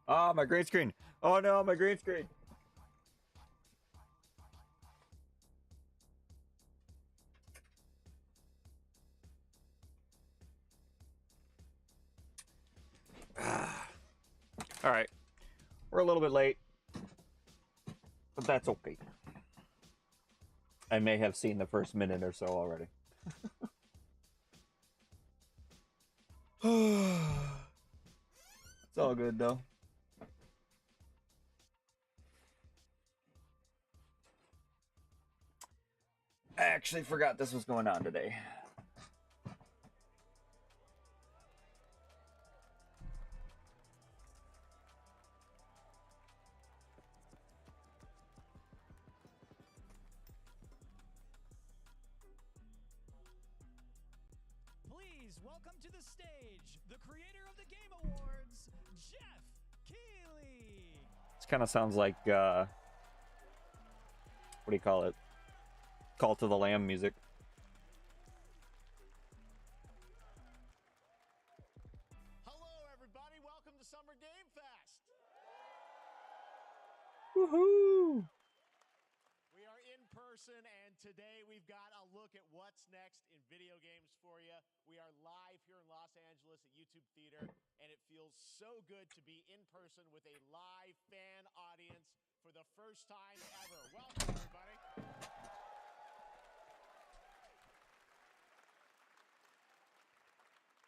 Oh, my green screen. Oh no, my green screen. All right. We're a little bit late, but that's okay. I may have seen the first minute or so already. It's all good though. I actually forgot this was going on today. Please welcome to the stage the creator of the Game Awards, Jeff Keighley. This kind of sounds like what do you call it? Call to the Lamb music. Hello, everybody. Welcome to Summer Game Fest. Woohoo! We are in person, and today we've got a look at what's next in video games for you. We are live here in Los Angeles at YouTube Theater, and it feels so good to be in person with a live fan audience for the first time ever. Welcome, everybody.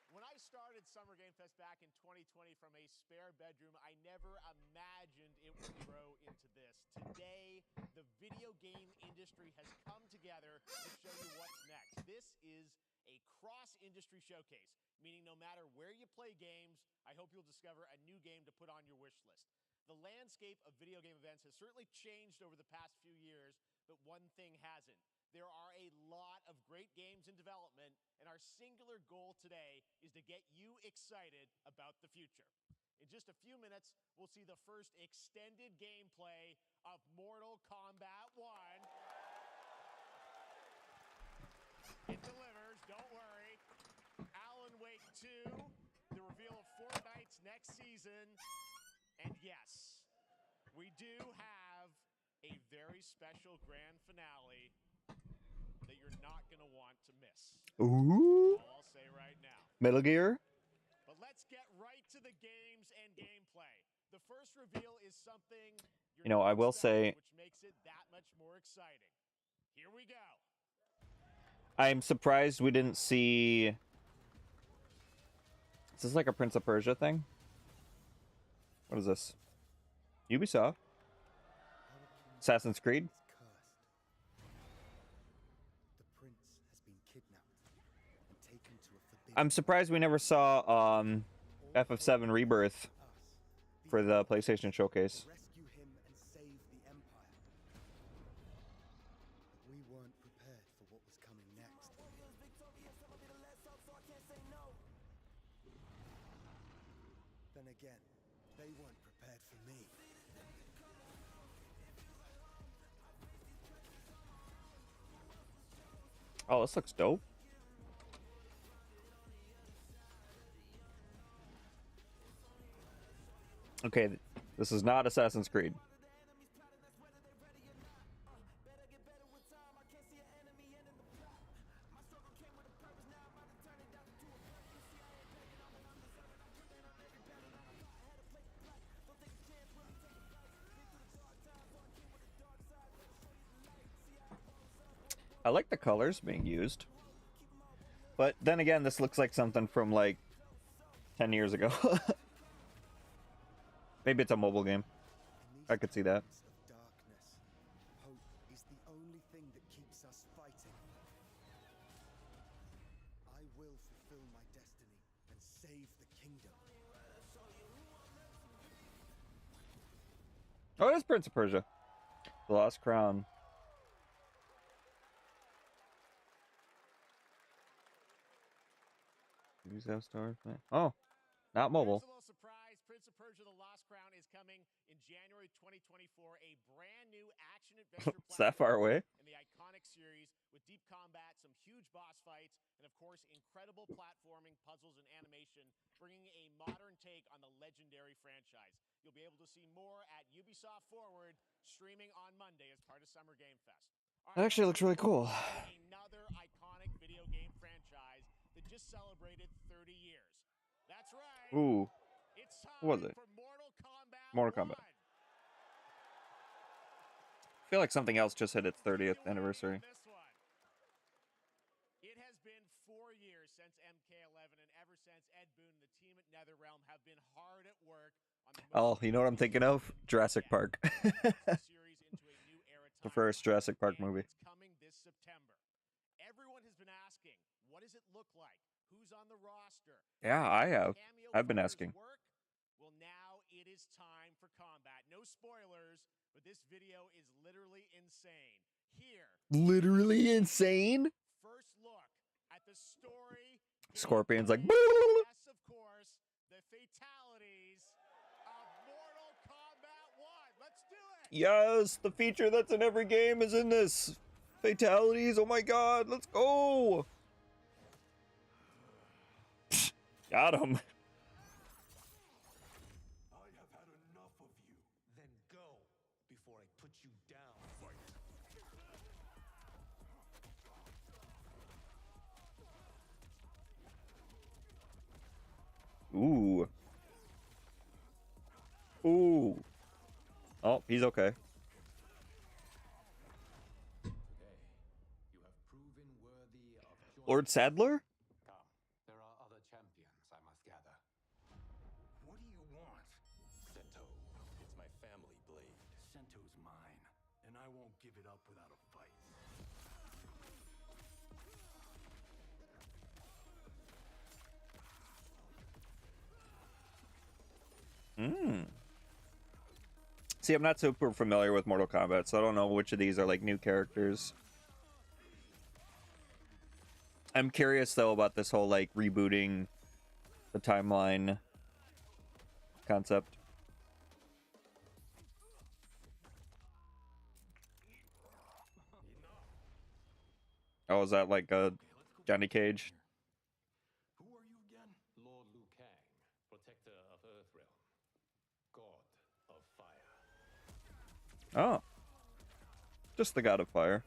When I started Summer Game Fest back in 2020 from a spare bedroom, I never imagined it would grow into this. Today, the video game industry has come together to show you what's next. This is a cross-industry showcase, meaning no matter where you play games, I hope you'll discover a new game to put on your wish list. The landscape of video game events has certainly changed over the past few years, but one thing hasn't. There are a lot of great games in development, and our singular goal today is to get you excited about the future. In just a few minutes, we'll see the first extended gameplay of Mortal Kombat 1. It delivers, don't worry. Alan Wake 2, the reveal of Fortnite's next season, and yes, we do have a very special grand finale that you're not going to want to miss. Ooh. All I'll say right now. Metal Gear. But let's get right to the games and gameplay. The first reveal is something You know, I will say, which makes it that much more exciting. Here we go. I'm surprised we didn't see. Is this like a Prince of Persia thing? What is this? Ubisoft? Assassin's Creed? I'm surprised we never saw FF7 Rebirth for the PlayStation Showcase. Rescue him and save the Empire. We weren't prepared for what was coming next. Then again, they weren't prepared for me. Oh, this looks dope. Okay, this is not Assassin's Creed. I like the colors being used. But then again, this looks like something from like 10 years ago. Maybe it's a mobile game. I could see that. Of darkness, hope is the only thing that keeps us fighting. I will fulfill my destiny and save the kingdom. Oh, it is Prince of Persia. The Lost Crown. Use that star. Oh, not mobile. Here's a little surprise. Prince of Persia: The Lost Crown is coming in January 2024. A brand new action-adventure It's that far away. in the iconic series with deep combat, some huge boss fights, and of course, incredible platforming, puzzles, and animation bringing a modern take on the legendary franchise. You'll be able to see more at Ubisoft Forward, streaming on Monday as part of Summer Game Fest. That actually looks really cool. Another iconic video game franchise that just celebrated 30 years. That's right. Ooh. It's time What was it? for Mortal Kombat. Mortal Kombat. I feel like something else just hit its 30th anniversary. It has been 4 years since MK11, and ever since Ed Boon and the team at NetherRealm have been hard at work on the Oh, you know what I'm thinking of? Jurassic Park. The first Jurassic Park movie. It's coming this September. Everyone has been asking, what does it look like? Who's on the roster? Yeah, I have. I've been asking. Well, now it is time for combat. No spoilers, but this video is literally insane. Here. Literally insane? First look at the story. Scorpion's like, yes, of course, the fatalities of Mortal Kombat 1. Let's do it. yes, the feature that's in every game is in this. Fatalities, oh my god, let's go. Got him. I have had enough of you. Then go before I put you down. Ooh. Ooh. Oh, he's okay. You have proven worthy of Lord Sadler? Come. There are other champions, I must gather. What do you want? Sento. It's my family blade. Sento's mine, and I won't give it up without a fight. See, I'm not super familiar with Mortal Kombat, so I don't know which of these are like new characters. I'm curious though about this whole like rebooting the timeline concept. Oh, is that like a Johnny Cage? Who are you again? Lord Liu Kang, protector of Earthrealm, god of fire. Oh. Just the god of fire.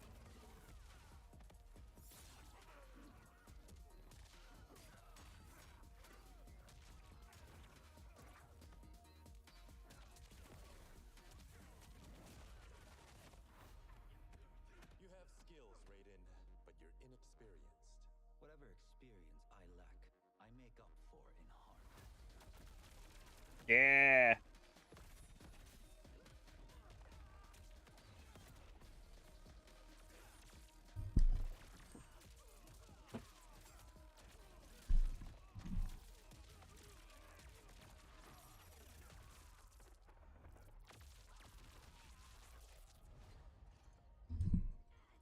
You have skills, Raiden, but you're inexperienced. Whatever experience I lack, I make up for in heart. Yeah.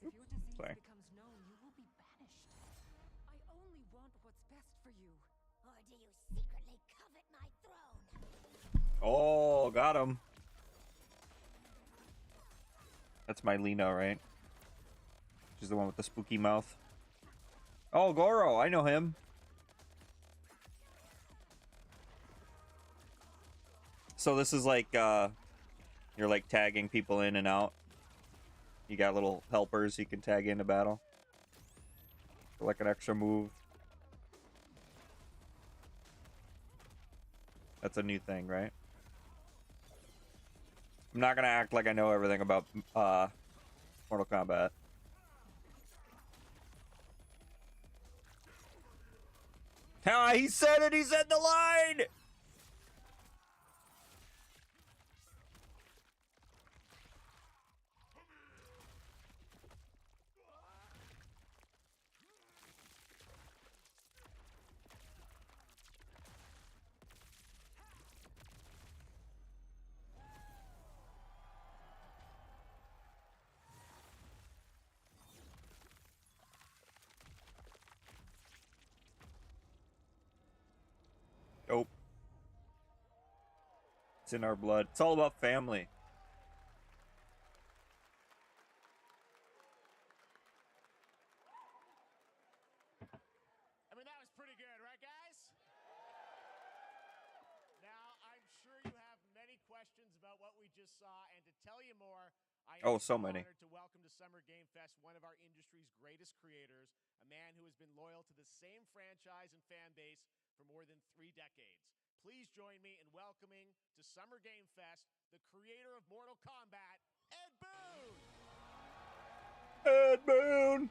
If your disease Sorry. becomes known, you will be banished. I only want what's best for you. Or do you secretly covet my throne? Oh, got him. That's my Lena, right? She's the one with the spooky mouth. Oh, Goro, I know him. So this is like, you're like tagging people in and out. You got little helpers you can tag into battle. For like an extra move. That's a new thing, right? I'm not gonna act like I know everything about Mortal Kombat. Ah, he said it! He said the line! Nope. It's in our blood. It's all about family. I mean, that was pretty good, right, guys? about what we just saw, and to tell you more, I Oh, am so many. honored to welcome to Summer Game Fest one of our industry's greatest creators, a man who has been loyal to the same franchise and fan base for more than 3 decades. Please join me in welcoming to Summer Game Fest the creator of Mortal Kombat, Ed Boon! Ed Boon!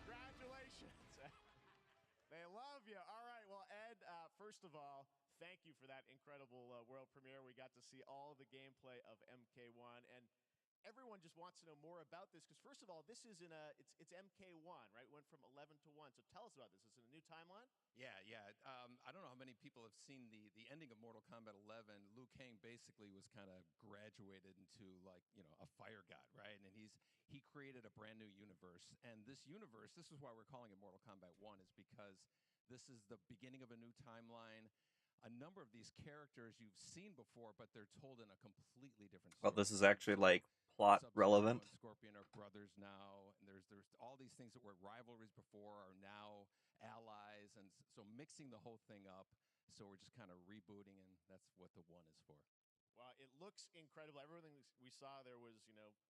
Congratulations. They love you. All right. Well, Ed, first of all, thank you for that incredible world premiere. We got to see all of the gameplay of MK1, and everyone just wants to know more about this because, first of all, this is it's MK1, right? It went from 11 to 1. So tell us about this. Is it a new timeline? Yeah. I don't know how many people have seen the ending of Mortal Kombat 11. Liu Kang basically was kind of graduated into a fire god, right? And he created a brand new universe. And this universe, this is why we're calling it Mortal Kombat 1, is because this is the beginning of a new timeline. A number of these characters you've seen before, but they're told in a completely different story. Well, this is actually like plot Sub-Zero relevant. and Scorpion are brothers now, and there's all these things that were rivalries before are now allies, and so mixing the whole thing up. So we're just kind of rebooting, and that's what the 1 is for. Well, it looks incredible. Everything we saw there was,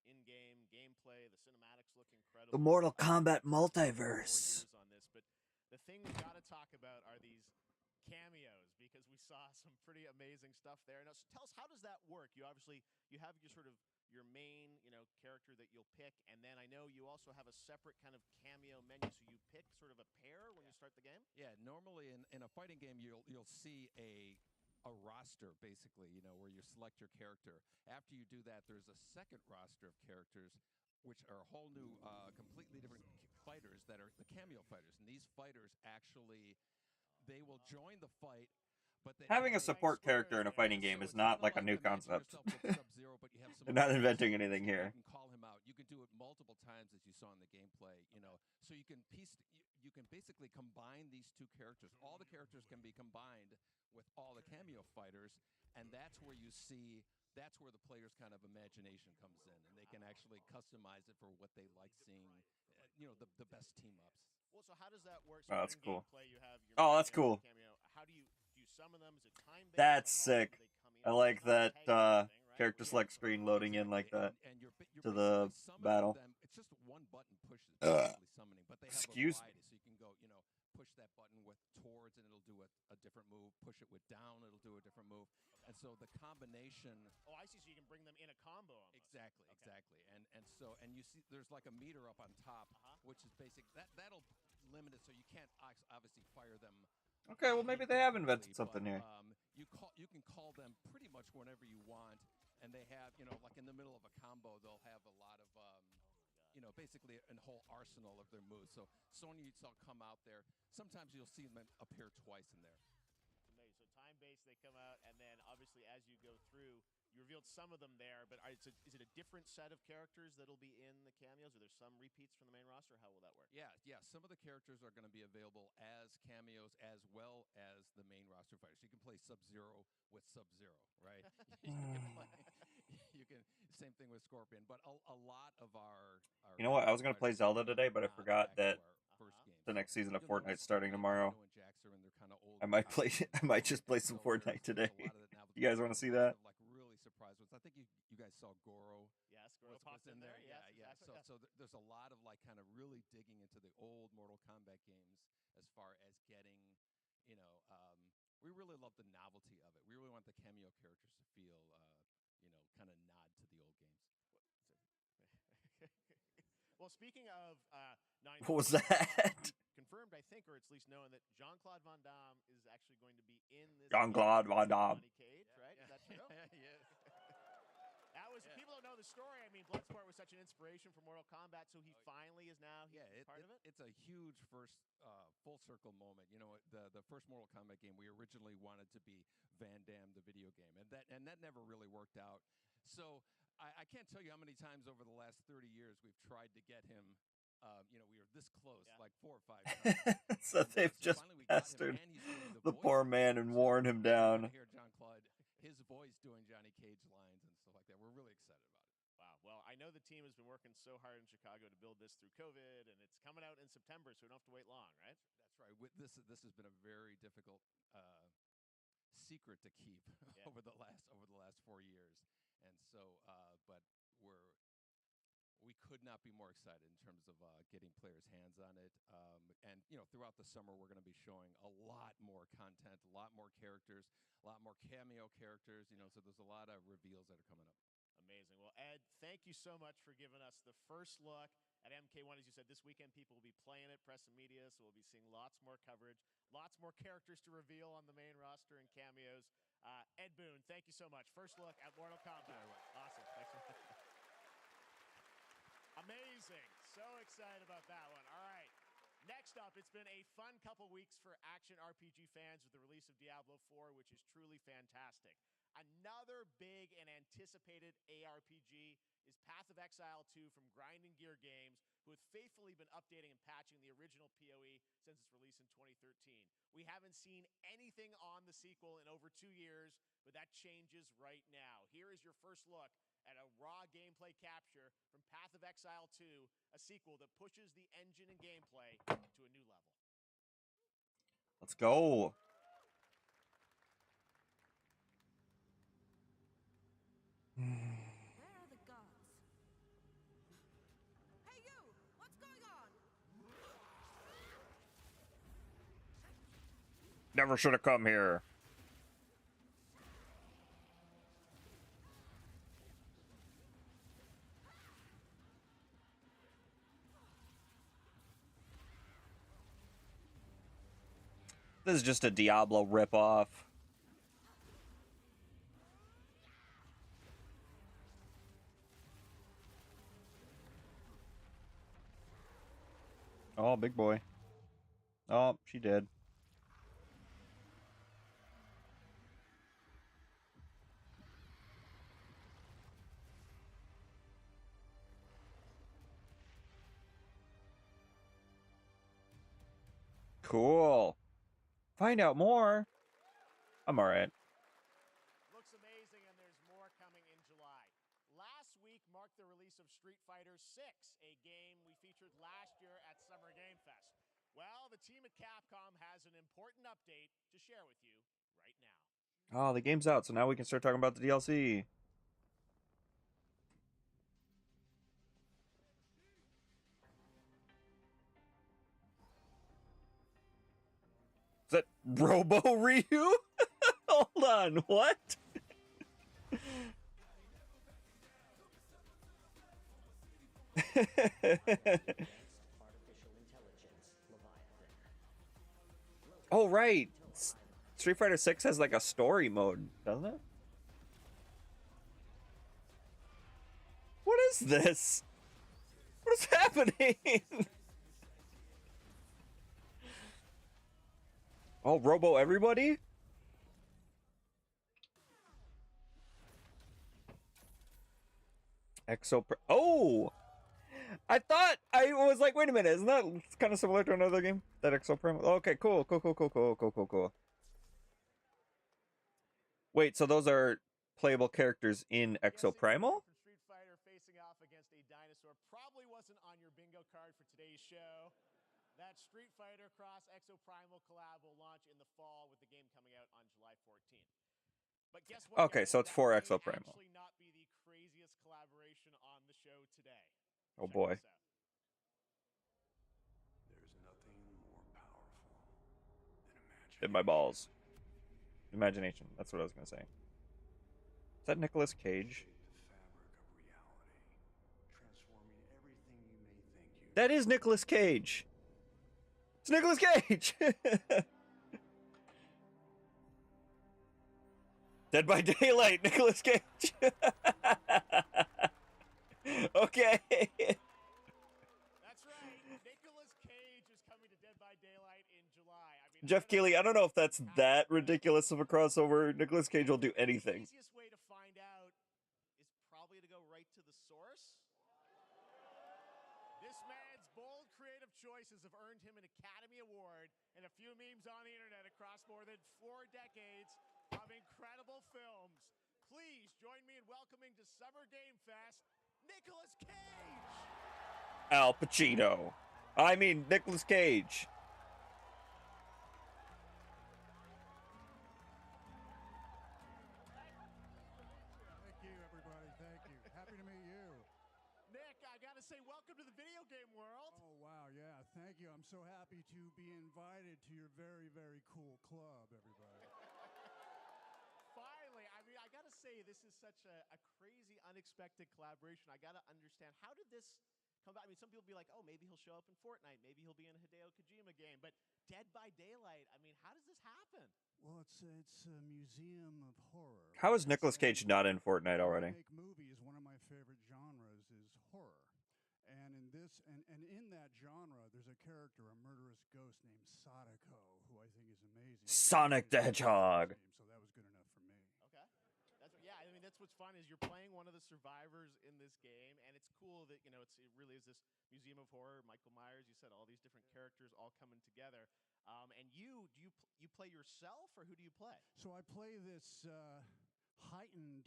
in-game gameplay. The cinematics look incredible. The Mortal Kombat 4 multiverse. years on this, but the thing we got to talk about are these cameos because we saw some pretty amazing stuff there. Now, so tell us, how does that work? You have your sort of your main, character that you'll pick, and then I know you also have a separate kind of cameo menu, so you pick sort of a pair when you start the game? Yeah, normally in a fighting game, you'll see a roster, basically, where you select your character. After you do that, there's a second roster of characters, which are a whole new, completely different fighters that are the cameo fighters. And these fighters actually, they will join the fight, but Having a support character in a fighting game is not like a new concept. They're not inventing anything here. You can call him out. You can do it multiple times, as you saw in the gameplay. So you can you can basically combine these two characters. All the characters can be combined with all the cameo fighters, and that's where the player's kind of imagination comes in, and they can actually customize it for what they like seeing. The best team ups. Well, so how does that work? Oh, that's in cool. gameplay, you have your Oh, that's cameo, cool. cameo. How do you summon them? Is it time-based? That's Like, sick. do they come in? I like It's not a that tag team thing, right? character select screen loading in like that. And you're to the basically summoning battle. them. It's just one button push is Ugh. basically summoning, but they have Excuse a variety, so you can go, push that button with towards, and it'll do a different move. Push it with down, it'll do a different move. And so the combination. Oh, I see. So you can bring them in a combo. Almost. Exactly. And you see, there's like a meter up on top, which is basic. That'll limit it, so you can't obviously fire them. Okay, well maybe they have invented something here. You can call them pretty much whenever you want, and they have like in the middle of a combo, they'll have a lot of basically a whole arsenal of their moves. So Sonya will come out there. Sometimes you'll see them appear twice in there. It's amazing. So time-based, they come out, and then obviously as you go through, you revealed some of them there. But is it a different set of characters that'll be in the cameos? Are there some repeats from the main roster? How will that work? Yeah. Some of the characters are going to be available as cameos as well as the main roster fighters. You can play Sub-Zero with Sub-Zero, right? You can same thing with Scorpion, but a lot of our You know what? I was gonna play Zelda today, but I forgot back to that our first game. the next season of You'll Fortnite notice, starting tomorrow. Nino and Jax are in their kind of old I might play. I might just play some So Fortnite there's today. a lot of that now. You guys want to see that? Like really surprised ones. I think you guys saw Goro. Yes, Goro was popped in there. Yes, Yeah. exactly. So there's a lot of like kind of really digging into the old Mortal Kombat games as far as getting, we really love the novelty of it. We really want the cameo characters to feel, kind of nod to the old games. Well, speaking of 9, What was that? confirmed, I think, or it's at least known that Jean-Claude Van Damme is actually going to be in this. Jean-Claude game. Van Damme. Johnny Cage, right? Is that true? Yeah. That was people don't know the story. I mean, Bloodsport was such an inspiration for Mortal Kombat, so he finally is now part of it. It's a huge first full circle moment. The first Mortal Kombat game we originally wanted to be Van Damme the video game, and that never really worked out. So I can't tell you how many times over the last 30 years we've tried to get him. We were this close, like 4 or 5 times. So they've just finally we got him, pestered and he's doing the voice poor of man and so worn him we're gonna down. Hear Jean-Claude, his voice doing Johnny Cage lines and stuff like that. We're really excited about it. Wow. Well, I know know the team has been working so hard in Chicago to build this through COVID, and it's coming out in September, so we don't have to wait long, right? That's right. This has been a very difficult secret to keep Yeah. over the last 4 years, and so but we could not be more excited in terms of getting players' hands on it. And throughout the summer, we're going to be showing a lot more content, a lot more characters, a lot more cameo characters. So there's a lot of reveals that are coming up. Amazing. Well, Ed, thank you so much for giving us the first look at MK1. As you said, this weekend people will be playing it, press and media, so we'll be seeing lots more coverage, lots more characters to reveal on the main roster and cameos. Ed Boon, thank you so much. First look at Mortal Kombat. Awesome. Thanks so much. Amazing. So excited about that one. All right. Next up, it's been a fun couple weeks for action RPG fans with the release of Diablo 4, which is truly fantastic. Another big and anticipated ARPG is Path of Exile 2 from Grinding Gear Games, who have faithfully been updating and patching the original PoE since its release in 2013. We haven't seen anything on the sequel in over 2 years, but that changes right now. Here is your first look at a raw gameplay capture from Path of Exile 2, a sequel that pushes the engine and gameplay to a new level. Let's go. Where are the gods? Hey you! What's going on? Never should have come here. This is just a Diablo ripoff. Oh, big boy. Oh, she did. Cool. Find out more. I'm alright. Looks amazing, and there's more coming in July. Last week marked the release of Street Fighter 6, a game we featured last year at Summer Game Fest. Well, the team at Capcom has an important update to share with you right now. Oh, the game's out, so now we can start talking about the DLC. Is that Robo Ryu? Hold on, what? Oh, right. Street Fighter 6 has like a story mode, doesn't it? What is this? What is happening? Oh, Robo everybody? Oh! I thought, I was like, wait a minute, isn't that kind of similar to another game? That Exoprimal? Okay, cool. Wait, so those are playable characters in Exoprimal? From Street Fighter facing off against a dinosaur probably wasn't on your bingo card for today's show. That Street Fighter Cross Exoprimal collab will launch in the fall, with the game coming out on July 14th. But guess what? Okay, guys? so it's That for may Exoprimal. actually not be the craziest collaboration on the show today. Oh Check boy. this out. There's nothing more powerful than imagination. Hit my balls. Imagination. That's what I was gonna say. Is that Nicolas Cage? The fabric of reality, transforming everything you may think you That is Nicolas Cage. It's Nicolas Cage. Dead by Daylight, Nicolas Cage. Okay. That's right. Nicolas Cage is coming to Dead by Daylight in July. I mean, Jeff Keighley, I don't know if that's that ridiculous of a crossover. Nicolas Cage will do anything. The easiest way to find out is probably to go right to the source. This man's bold creative choices have earned him an Academy Award and a few memes on the internet across more than 4 decades of incredible films. Please join me in welcoming to Summer Game Fest, Nicolas Cage. Al Pacino. I mean, Nicolas Cage. Thank you, everybody. Thank you. Happy to meet you. Nick, I gotta say, welcome to the video game world. Oh, wow. Yeah, thank you. I'm so happy to be invited to your very, very cool club, everybody. Finally, I mean, I gotta say, this is such a crazy, unexpected collaboration. I gotta understand, how did this come about? I mean, some people be like, oh, maybe he'll show up in Fortnite. Maybe he'll be in a Hideo Kojima game. But Dead by Daylight, I mean, how does this happen? Well, it's a museum of horror. How is Nicolas Cage not in Fortnite already? Make movies. One of my favorite genres is horror. And in this, and in that genre, there's a character, a murderous ghost named Sadako, who I think is amazing. Sonic the Hedgehog. So that was good enough for me. Okay. Yeah, I mean, that's what's fun is you're playing one of the survivors in this game, and it's cool that, you know, it really is this museum of horror. Michael Myers, you said all these different characters all coming together. And you play yourself, or who do you play? So I play this heightened,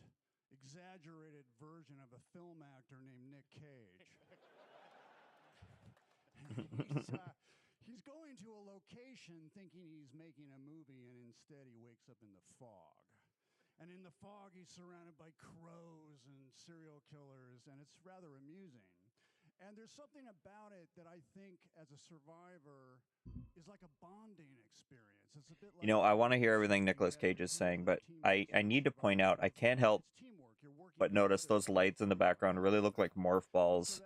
exaggerated version of a film actor named Nick Cage. He's going to a location thinking he's making a movie, and instead he wakes up in the fog. And in the fog, he's surrounded by crows and serial killers, and it's rather amusing. And there's something about it that I think, as a survivor, is like a bonding experience. It's a bit like, You know, I want to hear everything Nicolas Cage is saying, but I need to point out, I can't help but notice those lights in the background really look like morph balls.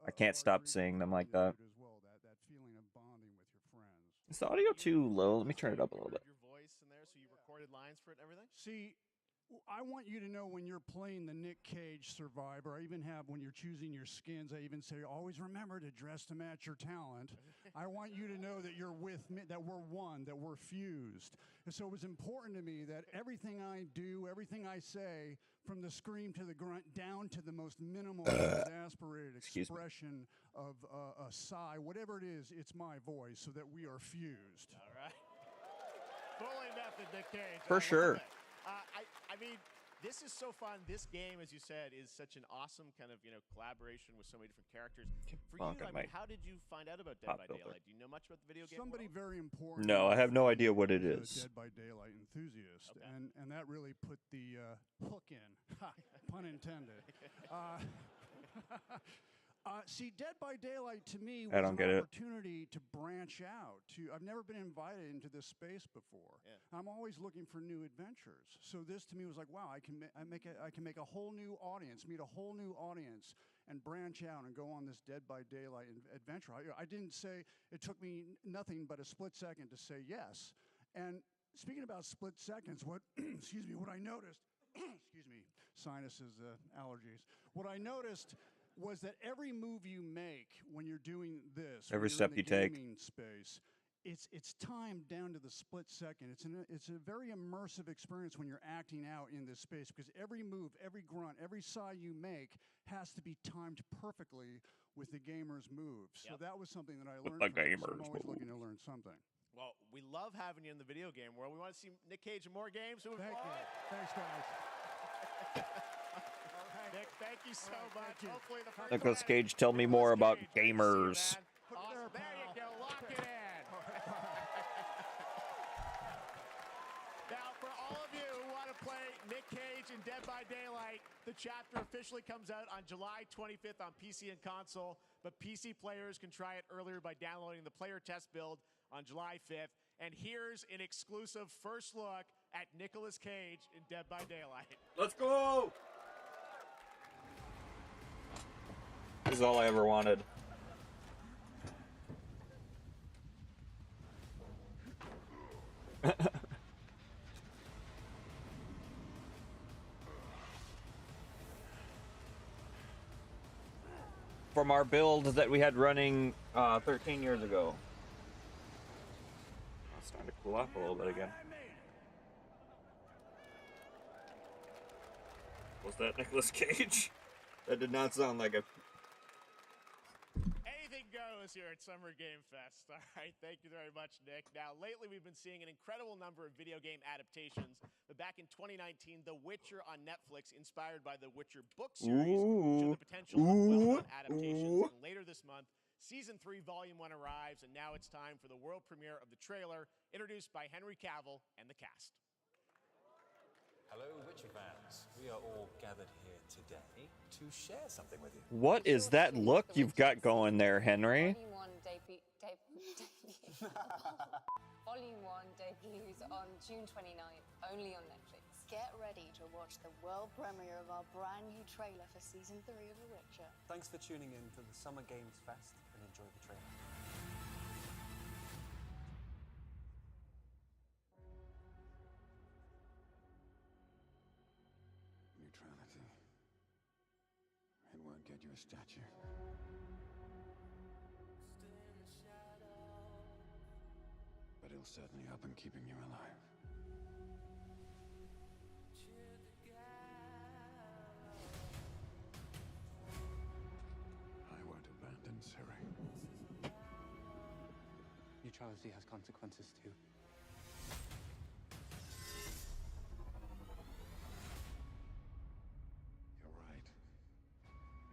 I can't stop seeing them like that. That feeling of bonding with your friends. Is the audio too low? Let me turn it up a little bit. Your voice in there, so you recorded lines for it and everything? See, I want you to know when you're playing the Nick Cage survivor, I even have, when you're choosing your skins, I even say, always remember to dress to match your talent. I want you to know that you're with me, that we're one, that we're fused. And so it was important to me that everything I do, everything I say, from the scream to the grunt, down to the most minimal, exasperated expression of a sigh, whatever it is, it's my voice, so that we are fused. All right. Fully method, Nick Cage. For sure. I mean, this is so fun. This game, as you said, is such an awesome kind of, you know, collaboration with so many different characters. For you, I mean, how did you find out about Dead by Daylight? Do you know much about the video game Somebody world? very important. No, I have no idea what it is. Dead by Daylight enthusiast, and that really put the hook in. Ha, pun intended. See, Dead by Daylight to me was an opportunity to branch out. I've never been invited into this space before. Yeah. I'm always looking for new adventures. So this to me was like, wow, I can make a whole new audience, meet a whole new audience, and branch out and go on this Dead by Daylight adventure. I didn't say, it took me nothing but a split second to say yes. And speaking about split seconds, what excuse me, what I noticed, excuse me, sinuses, allergies. What I noticed was that every move you make when you're doing this, every step you take, space, it's timed down to the split second. It's a very immersive experience when you're acting out in this space, because every move, every grunt, every sigh you make has to be timed perfectly with the gamer's moves. So that was something that I learned. I'm always looking to learn something. Well, we love having you in the video game world. We want to see Nick Cage in more games. Thank you. Thanks, guys. Nick, thank you so much. Hopefully the first Nicolas Cage, tell me more about gamers. Awesome. There you go. Lock it in. Now, for all of you who want to play Nick Cage in Dead by Daylight, the chapter officially comes out on July 25th on PC and console, but PC players can try it earlier by downloading the player test build on July 5th. And here's an exclusive first look at Nicolas Cage in Dead by Daylight. Let's go! This is all I ever wanted. From our build that we had running 13 years ago. It's starting to cool off a little bit again. Was that Nicolas Cage? That did not sound like a... Anything goes us here at Summer Game Fest. All right, thank you very much, Nick. Now, lately we've been seeing an incredible number of video game adaptations. But back in 2019, The Witcher on Netflix, inspired by the Witcher book series, showed the potential of well-known adaptations. And later this month, Season 3, Volume 1 arrives, and now it's time for the world premiere of the trailer, introduced by Henry Cavill and the cast. Hello, Witcher fans. We are all gathered here today to share something with you. What is that look you've got going there, Henry? Volume 1 debuts on June 29th, only on Netflix. Get ready to watch the world premiere of our brand new trailer for Season 3 of The Witcher. Thanks for tuning in to the Summer Games Fest and enjoy the trailer. Neutrality. It won't get you a statue. But it'll certainly help in keeping you alive. I won't abandon Ciri. Neutrality has consequences too. You're right.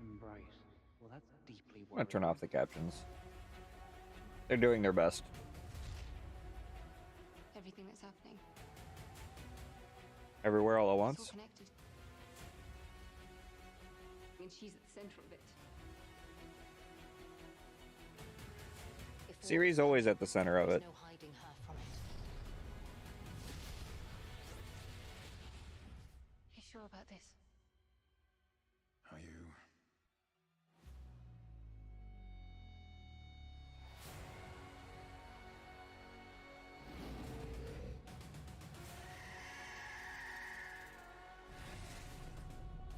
Embrace. Well, that's deeply I'm gonna turn off the captions. They're doing their best. Everything that's happening. Everywhere all at It's once. all connected. And she's at the center of it. Ciri's always at the center of it. No hiding her from it. You sure about this? Are you?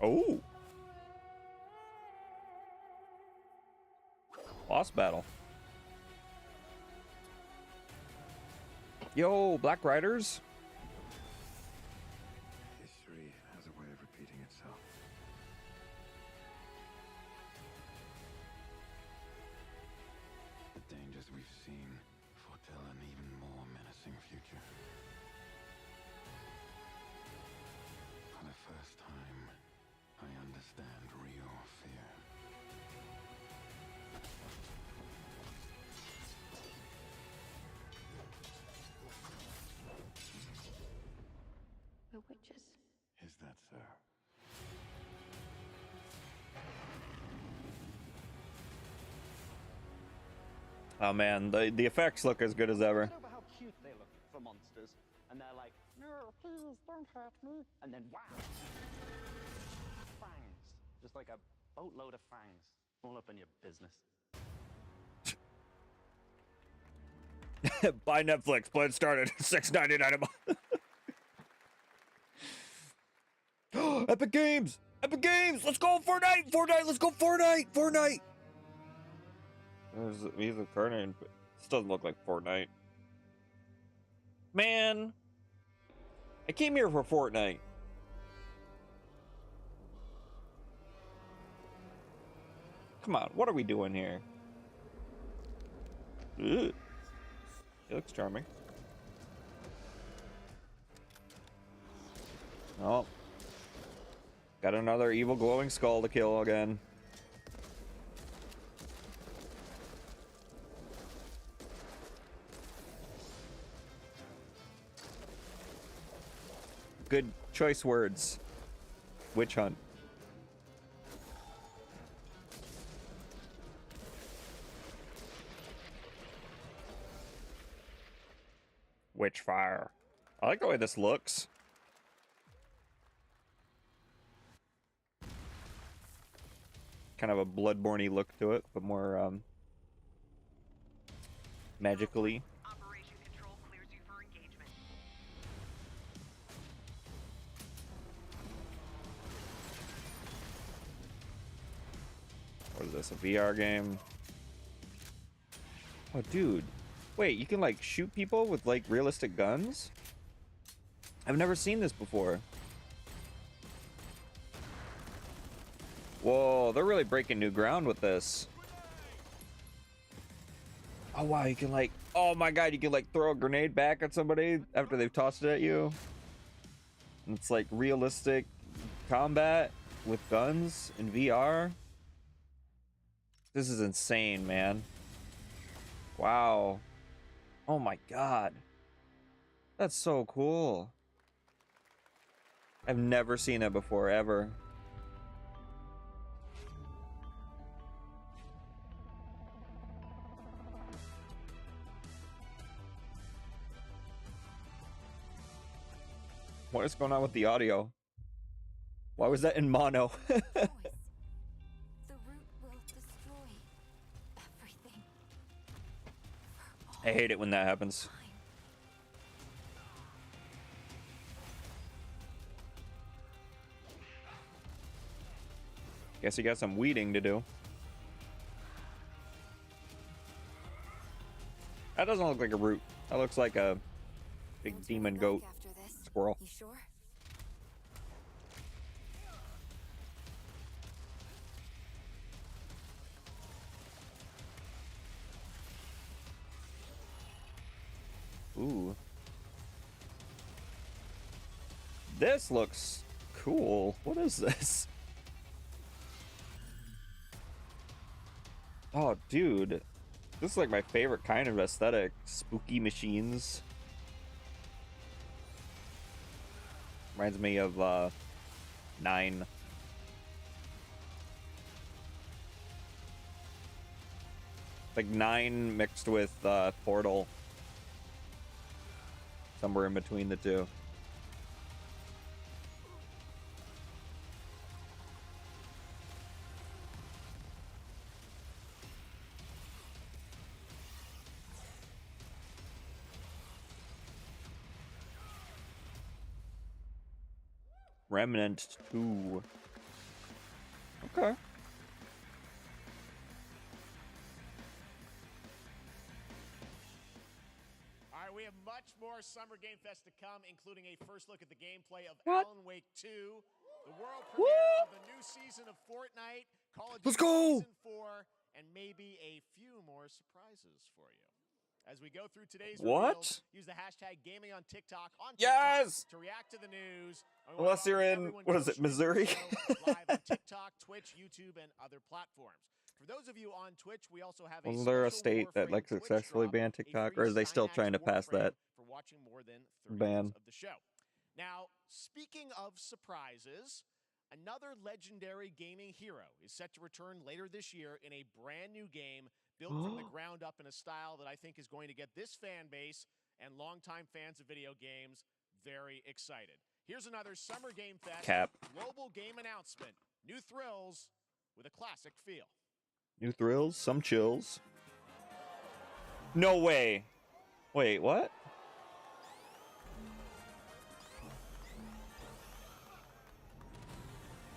Oh. Boss battle. Yo, Black Riders. History has a way of repeating itself. The dangers we've seen foretell an even more menacing future. For the first time, I understand real fear. We're witches. Is that so? Oh man, the effects look as good as ever. Over how cute they look for monsters, and they're like, no, please don't hurt me, and then wow, fangs, just like a boatload of fangs, all up in your business. Buy Netflix. Plan started. $6.99 a month. Epic Games. Epic Games. Let's go Fortnite. Fortnite. Let's go Fortnite. Fortnite. He's a carnage, but this doesn't look like Fortnite. Man, I came here for Fortnite. Come on, what are we doing here? Ugh. He looks charming. Oh. Got another evil glowing skull to kill again. Good choice words. Witch hunt. Witchfire. I like the way this looks. Kind of a Bloodborne-y look to it, but more magically. Operation Control clears you for engagement. What is this, a VR game? Oh, dude. Wait, you can, like, shoot people with, like, realistic guns? I've never seen this before. Whoa, they're really breaking new ground with this. Oh wow, you can like, oh my god, you can like throw a grenade back at somebody after they've tossed it at you. And it's like realistic combat with guns in VR. This is insane, man. Wow. Oh my god. That's so cool. I've never seen it before, ever. What is going on with the audio? Why was that in mono? The root will destroy everything. I hate it when that happens. Guess you got some weeding to do. That doesn't look like a root. That looks like a big demon goat squirrel. You sure? Ooh. This looks cool. What is this? Oh, dude. This is like my favorite kind of aesthetic. Spooky machines. Reminds me of 9. Like 9 mixed with Portal. Somewhere in between the two. Remnant 2. Okay. All right, we have much more Summer Game Fest to come, including a first look at the gameplay of What? Alan Wake 2, the world premiere of the new season of Fortnite, Call of Duty Let's go! Season 4, and maybe a few more surprises for you. As we go through today's reveals, use the hashtag gaming on TikTok Yes! to react to the news. Unless you're in, what is it, Missouri? Live on TikTok, Twitch, YouTube, and other platforms. For those of you on Twitch, we also have a Wasn't there a special state that Warframe like Twitch successfully drop, banned a TikTok, free or are they still Synax trying to pass Warframe that for watching more than 30 ban? minutes of the show. Now, speaking of surprises, another legendary gaming hero is set to return later this year in a brand new game built from the ground up in a style that I think is going to get this fan base and longtime fans of video games very excited. Here's another Summer Game Fest global game announcement. New thrills with a classic feel. New thrills, some chills. No way. Wait, what?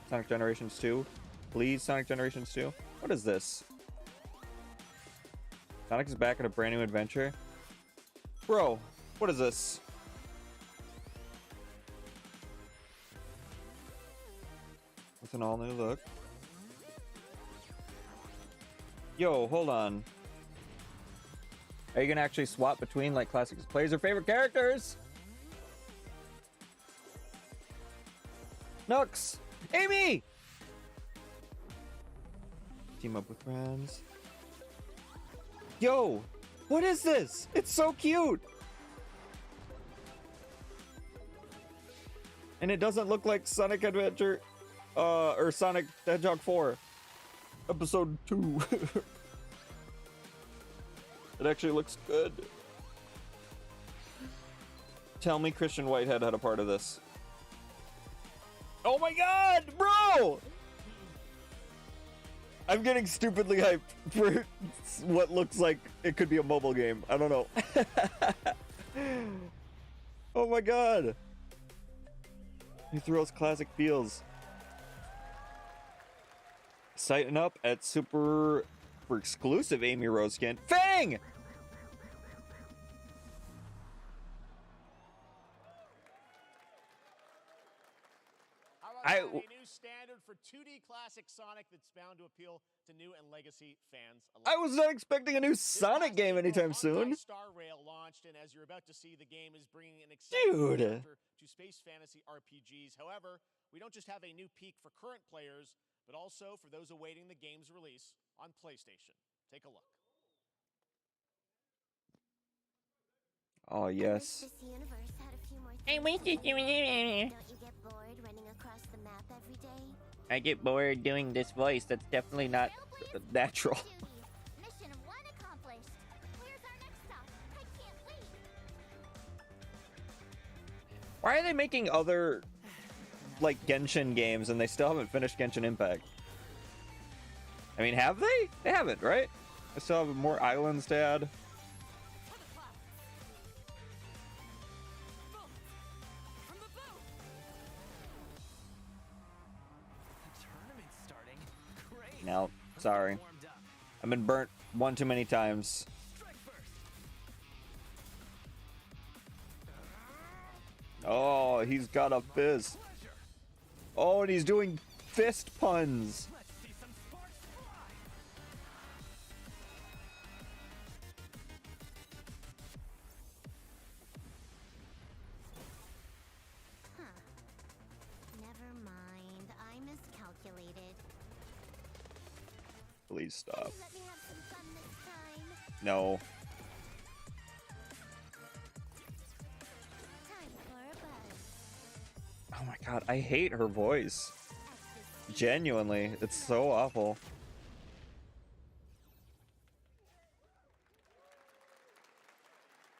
Sonic Generations 2? Please, Sonic Generations 2? What is this? Sonic is back at a brand new adventure? Bro, what is this? With an all-new look. Yo, hold on. Are you gonna actually swap between like classic players or favorite characters? Nux! Amy! Team up with friends. Yo! What is this? It's so cute! And it doesn't look like Sonic Adventure, or Sonic the Hedgehog 4. Episode 2. It actually looks good. Tell me Christian Whitehead had a part of this. Oh my god, bro! I'm getting stupidly hyped for what looks like it could be a mobile game. I don't know. Oh my god. He throws classic feels. Sighting up at super for exclusive Amy Rose skin. Fang! for 2D classic Sonic that's bound to appeal to new and legacy fans alike. I was not expecting a new Sonic game anytime soon. Star Rail launched, and as you're about to see, the game is bringing an exciting character to space fantasy RPGs. However, we don't just have a new peak for current players, but also for those awaiting the game's release on PlayStation. Take a look. Oh, yes. This universe had a few more I wish it Don't you get bored running across the map every day? I get bored doing this voice. That's definitely not natural. Mission 1 accomplished. Where's our next stop? I can't wait. Why are they making other, like, Genshin games and they still haven't finished Genshin Impact? I mean, have they? They haven't, right? They still have more islands to add. No, sorry. I've been burnt one too many times. Oh, he's got a fist. Oh, and he's doing fist puns. Huh. Never mind. I miscalculated. Please stop. Let me have some fun this time. No. Time for a buzz. Oh my god, I hate her voice. Genuinely, it's so awful.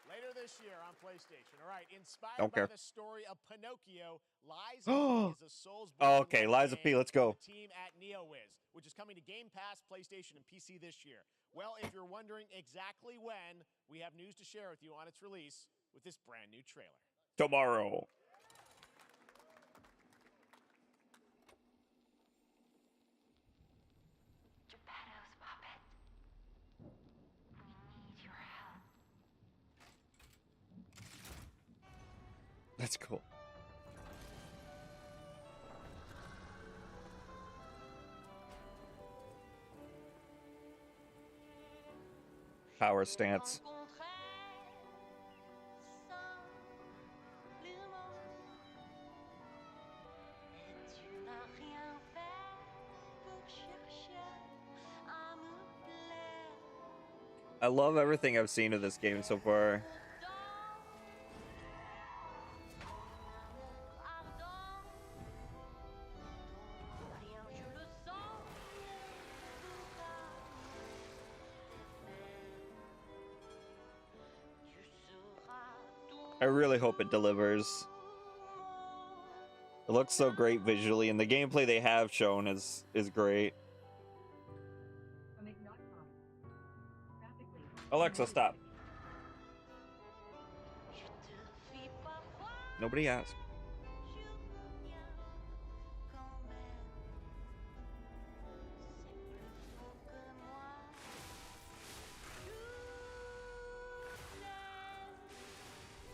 Later this year on PlayStation. All right, inspired Don't by care. the story of Pinocchio, Lies of P is a Souls. Okay, Lies of P, let's go. The team at NeoWiz, which is coming to Game Pass, PlayStation, and PC this year. Well, if you're wondering exactly when, we have news to share with you on its release with this brand new trailer. Tomorrow. Geppetto's puppet. We need your help. That's cool. Power stance. I love everything I've seen of this game so far. I really hope it delivers. It looks so great visually, and the gameplay they have shown is great. Alexa, stop. Nobody asked.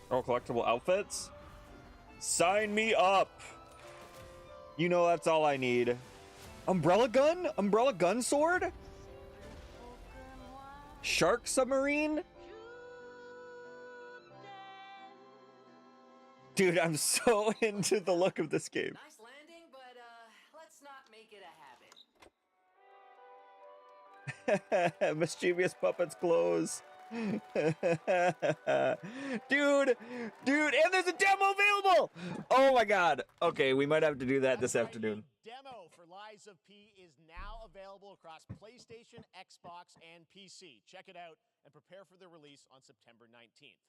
Oh, collectible outfits? Sign me up! You know that's all I need. Umbrella gun? Umbrella gun sword? Shark submarine? Dude, I'm so into the look of this game. Nice landing, but let's not make it a habit. Mischievous puppets close. dude, and there's a demo available. Oh my god. Okay, we might have to do that this afternoon. Demo for Lies of P is now available across PlayStation, Xbox, and PC. Check it out and prepare for the release on September 19th.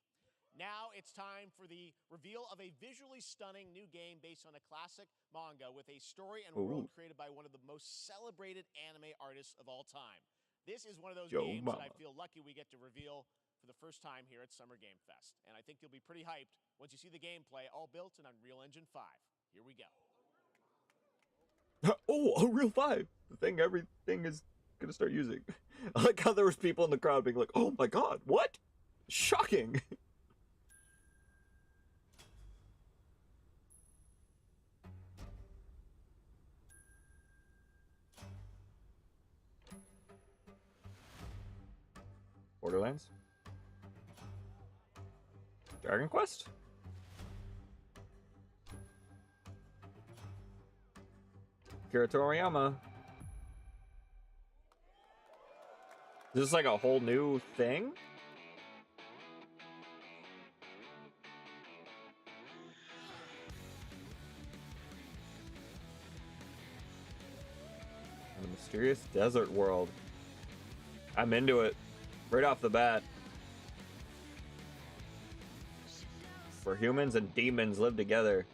Now it's time for the reveal of a visually stunning new game based on a classic manga with a story and world created by one of the most celebrated anime artists of all time. This is one of those games that I feel lucky we get to reveal for the first time here at Summer Game Fest. And I think you'll be pretty hyped once you see the gameplay, all built in Unreal Engine 5. Here we go. Oh, Unreal 5. The thing everything is going to start using. I like how there was people in the crowd being like, oh my god, what? Shocking. Borderlands? Dragon Quest? Akira Toriyama. Is this like a whole new thing? The Mysterious Desert World. I'm into it. Right off the bat. Where humans and demons live together.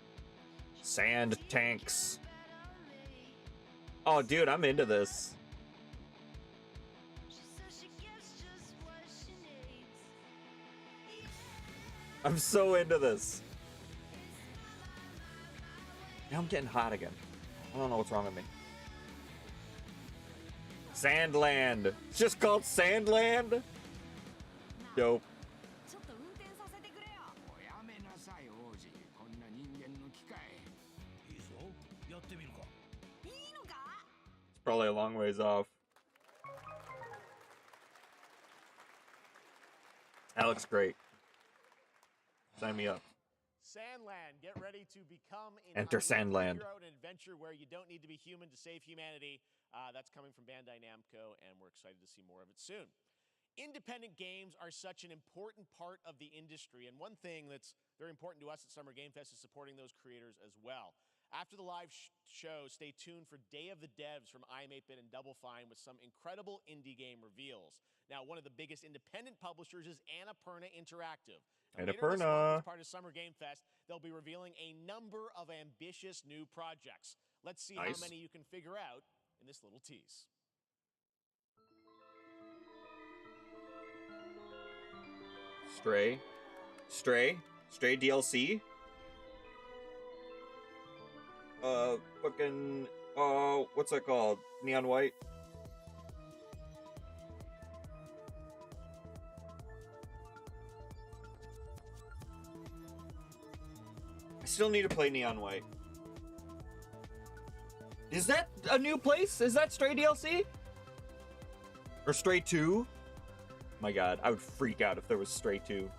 Sand tanks. Oh, dude, I'm into this. I'm so into this. Now I'm getting hot again. I don't know what's wrong with me. Sandland. It's just called Sandland? Dope. It's probably a long ways off. That looks great. Sign me up. Sandland, get ready to become Enter Sandland. Hero, an adventure where you don't need to be human to save humanity. That's coming from Bandai Namco, and we're excited to see more of it soon. Independent games are such an important part of the industry, and one thing that's very important to us at Summer Game Fest is supporting those creators as well. After the live show, stay tuned for Day of the Devs from iam8bit and Double Fine with some incredible indie game reveals. Now, one of the biggest independent publishers is Annapurna Interactive. Later this month, as part of Summer Game Fest, they'll be revealing a number of ambitious new projects. Let's see how many you can figure out in this little tease. Stray DLC. Fucking, what's that called? Neon White. I still need to play Neon White. Is that a new place? Is that Stray DLC? Or Stray 2? My god, I would freak out if there was Stray 2.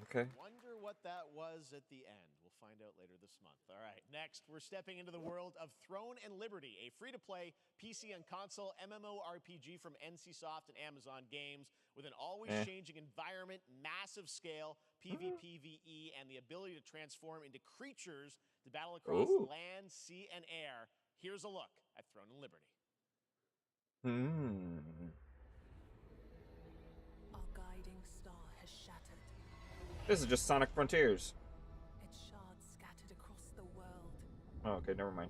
Okay. Wonder what that was at the end. We'll find out later this month. All right, next, we're stepping into the world of Throne and Liberty, a free-to-play PC and console MMORPG from NCSoft and Amazon Games with an always-changing environment, massive scale, PvPvE, and the ability to transform into creatures to battle across land, sea, and air. Here's a look at Throne and Liberty. Our guiding star has shattered. This is just Sonic Frontiers. Its shards scattered across the world. Oh, okay, never mind.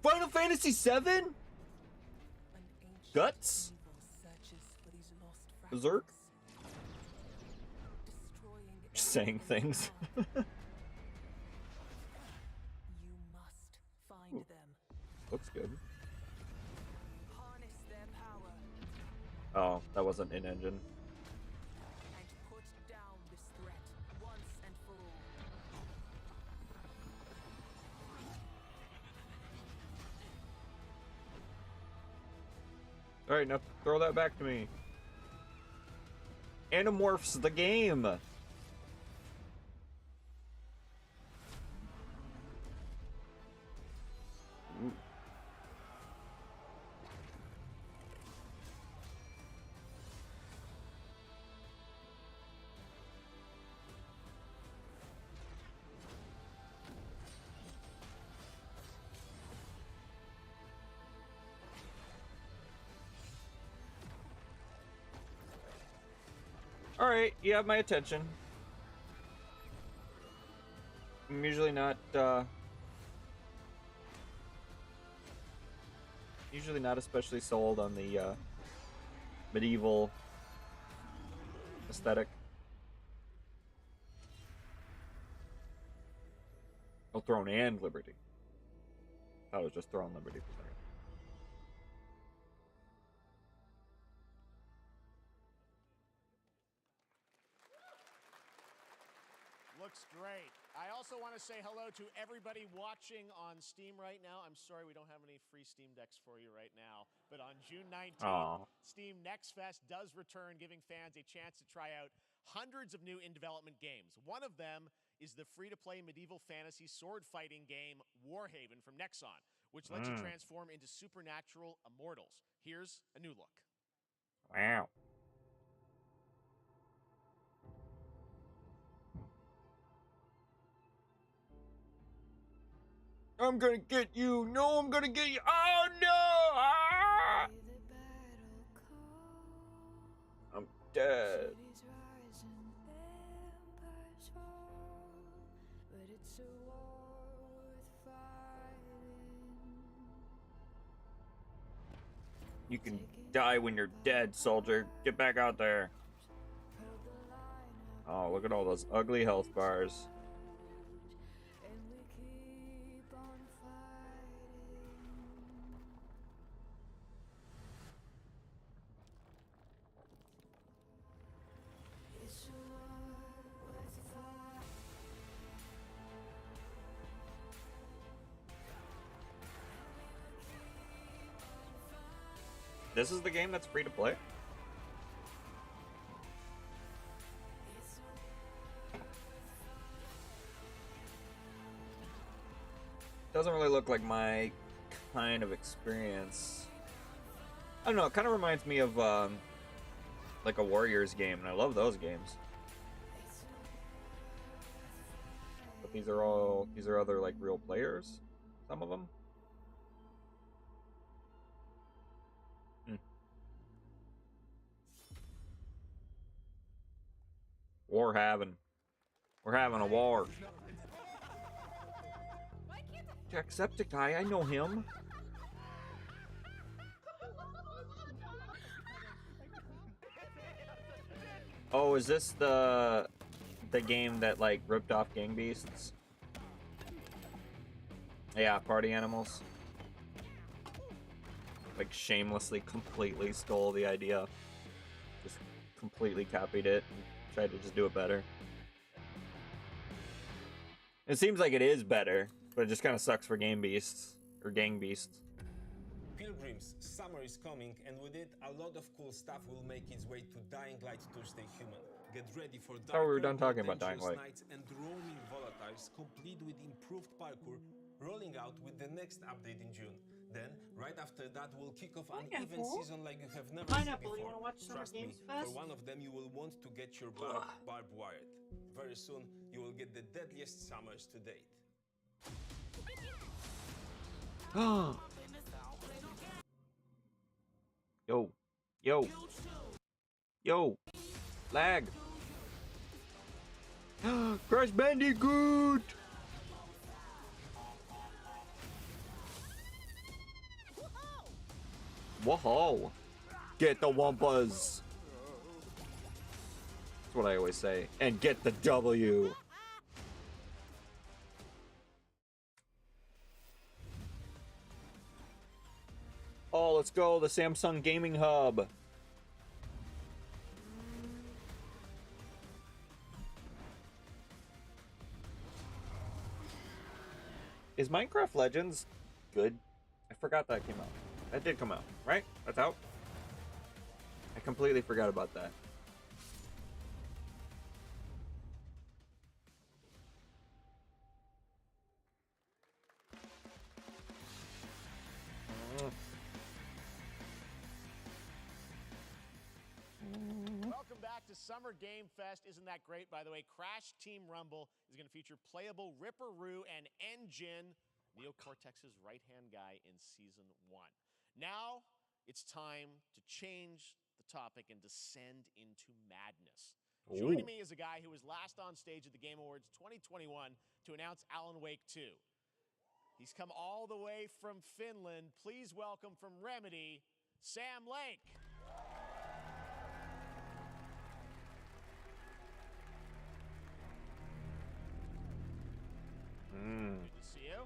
Final Fantasy VII? Guts? Berserk? Just saying things. You must find them. Looks good. Harness their power Oh, that wasn't in engine. and put down this threat once and for all. Alright, now throw that back to me. Animorphs the game! Ooh. Alright, you have my attention. I'm usually not especially sold on the medieval aesthetic. Oh, Throne and Liberty. I thought it was just Throne Liberty for a second. looks great. I also want to say hello to everybody watching on Steam right now. I'm sorry we don't have any free Steam Decks for you right now, but on June 19th, Aw. Steam Next Fest does return, giving fans a chance to try out hundreds of new in-development games. One of them is the free-to-play medieval fantasy sword-fighting game Warhaven from Nexon, which lets you transform into supernatural immortals. Here's a new look. Wow. I'm gonna get you. No, I'm gonna get you. Oh no! Ah! I'm dead. You can die when you're dead, soldier. Get back out there. Oh, look at all those ugly health bars. This is the game that's free to play? Doesn't really look like my kind of experience. I don't know, it kind of reminds me of like a Warriors game, and I love those games. But these are other like real players, some of them. We're having a war. Jacksepticeye, I know him. Oh, is this the game that like ripped off Gang Beasts? Yeah, Party Animals. Like shamelessly, completely stole the idea. Just completely copied it and tried to just do it better. It seems like it is better, but it just kind of sucks for Game Beasts or Gang Beasts. Pilgrims, summer is coming, and with it, a lot of cool stuff will make its way to Dying Light Thursday Human. Get ready for Oh, we were done darker, talking about Dying adventurous Light. nights and roaming volatiles, complete with improved parkour, rolling out with the next update in June. Then, right after that, we'll kick off an event season like you have never seen before. You wanna watch Summer Trust me, Games Fest? for one of them, you will want to get your barbed wired. Very soon, you will get the deadliest summers to date. Yo, lag. Crash Bandicoot. Whoa! Get the Wumpas. That's what I always say. And get the W. Oh, let's go, the Samsung Gaming Hub. Is Minecraft Legends good? I forgot that came out. That did come out, right? That's out? I completely forgot about that. Welcome back to Summer Game Fest. Isn't that great? By the way, Crash Team Rumble is going to feature playable Ripperoo and Engine, Neo Cortex's right-hand guy in Season 1. Now, it's time to change the topic and descend into madness. Ooh. Joining me is a guy who was last on stage at the Game Awards 2021 to announce Alan Wake 2. He's come all the way from Finland. Please welcome from Remedy, Sam Lake. Good to see you.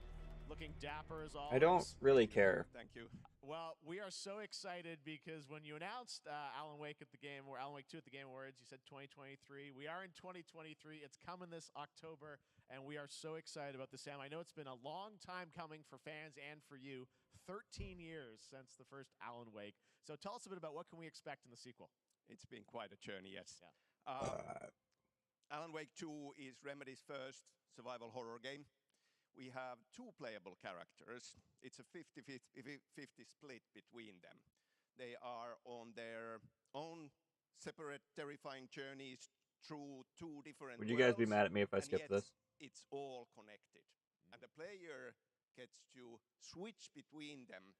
Looking dapper as always. I don't really care. Thank you. Well, we are so excited because when you announced Alan Wake at the game, or Alan Wake 2 at the Game Awards, you said 2023. We are in 2023. It's coming this October, and we are so excited about this, Sam. I know it's been a long time coming for fans and for you. 13 years since the first Alan Wake. So tell us a bit about what can we expect in the sequel. It's been quite a journey, yes. Yeah. Alan Wake 2 is Remedy's first survival horror game. We have 2 playable characters. It's a 50-50 split between them. They are on their own separate terrifying journeys through 2 different Would you guys be worlds, mad at me if I and skipped yet this? It's all connected. And the player gets to switch between them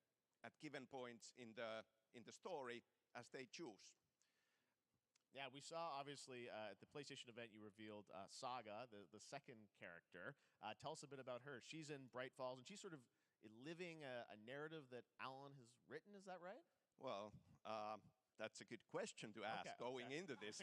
at given points in the story as they choose. Yeah, we saw, obviously, at the PlayStation event, you revealed Saga, the second character. Tell us a bit about her. She's in Bright Falls, and she's sort of living a narrative that Alan has written. Is that right? Well, that's a good question to ask going into this.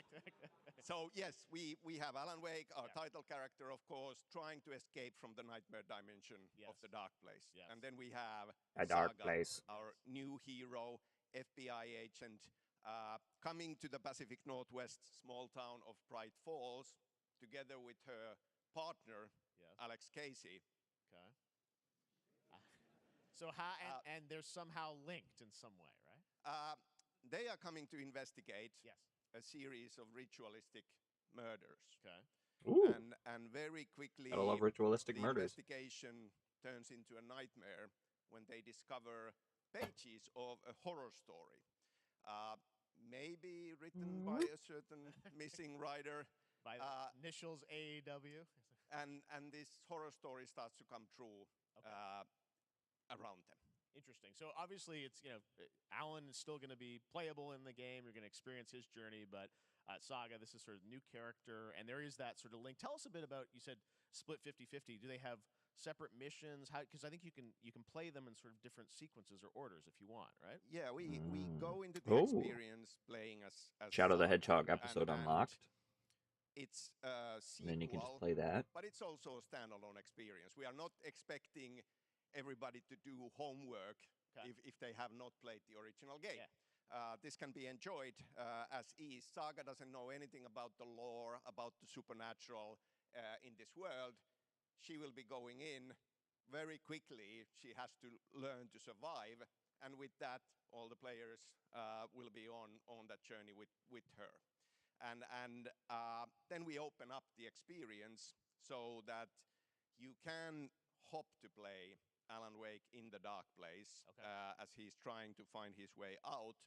So, yes, we have Alan Wake, our title character, of course, trying to escape from the nightmare dimension of the Dark Place. And then we have A Dark Saga, Place. our new hero, FBI agent, coming to the Pacific Northwest small town of Bright Falls, together with her partner, Alex Casey. Okay. So how and they're somehow linked in some way, right? They are coming to investigate a series of ritualistic murders. Okay. Ooh. And very quickly, Gotta love ritualistic the murders. investigation turns into a nightmare when they discover pages of a horror story. Maybe written by a certain missing writer. By the initials AEW. And this horror story starts to come true around them. Interesting. So obviously, it's Alan is still going to be playable in the game. You're going to experience his journey, but Saga, this is sort of new character, and there is that sort of link. Tell us a bit about. You said split 50-50. Do they have separate missions? How? Because I think you can play them in sort of different sequences or orders if you want, right? Yeah, we go into the experience playing as Shadow the Saga, Hedgehog episode and unlocked. It's a sequel, And then you can just play that. but it's also a standalone experience. We are not expecting everybody to do homework if they have not played the original game. This can be enjoyed as is. Saga doesn't know anything about the lore, about the supernatural in this world. She will be going in very quickly. She has to learn to survive. And with that, all the players will be on that journey with her. And then we open up the experience so that you can hop to play Alan Wake in the Dark Place as he's trying to find his way out.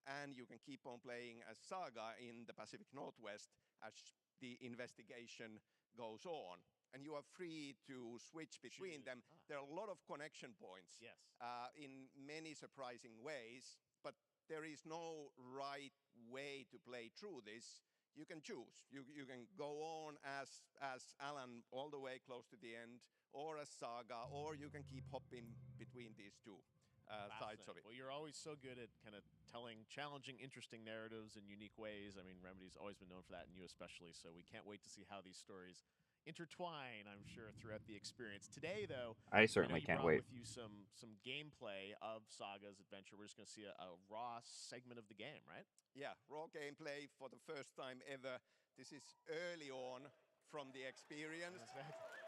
And you can keep on playing as Saga in the Pacific Northwest as the investigation goes on. And you are free to switch between them. There are a lot of connection points in many surprising ways, but there is no right way to play through this. You can choose. You can go on as Alan all the way close to the end, or as Saga, or you can keep hopping between these two sides of it. Well, you're always so good at kind of telling challenging, interesting narratives in unique ways. I mean, Remedy's always been known for that, and you especially. So we can't wait to see how these stories intertwine, I'm sure, throughout the experience. Today, though, I certainly you can't brought wait. with you some gameplay of Saga's adventure. We're just going to see a raw segment of the game, right? Yeah, raw gameplay for the first time ever. This is early on from the experience.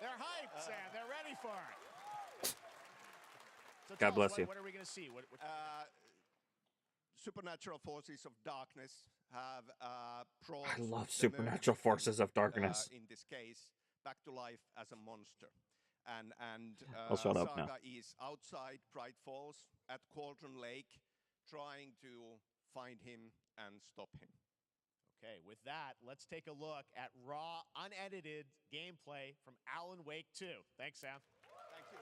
They're hyped, Sam. They're ready for it. So God tell us, bless you. What are we going to see? What Supernatural forces of darkness have brought I love the supernatural murdered forces victim, of darkness. in this case, back to life as a monster. And I'll shut up now. Saga is outside Bright Falls at Cauldron Lake, trying to find him and stop him. Okay, with that, let's take a look at raw, unedited gameplay from Alan Wake 2. Thanks, Sam. Thank you.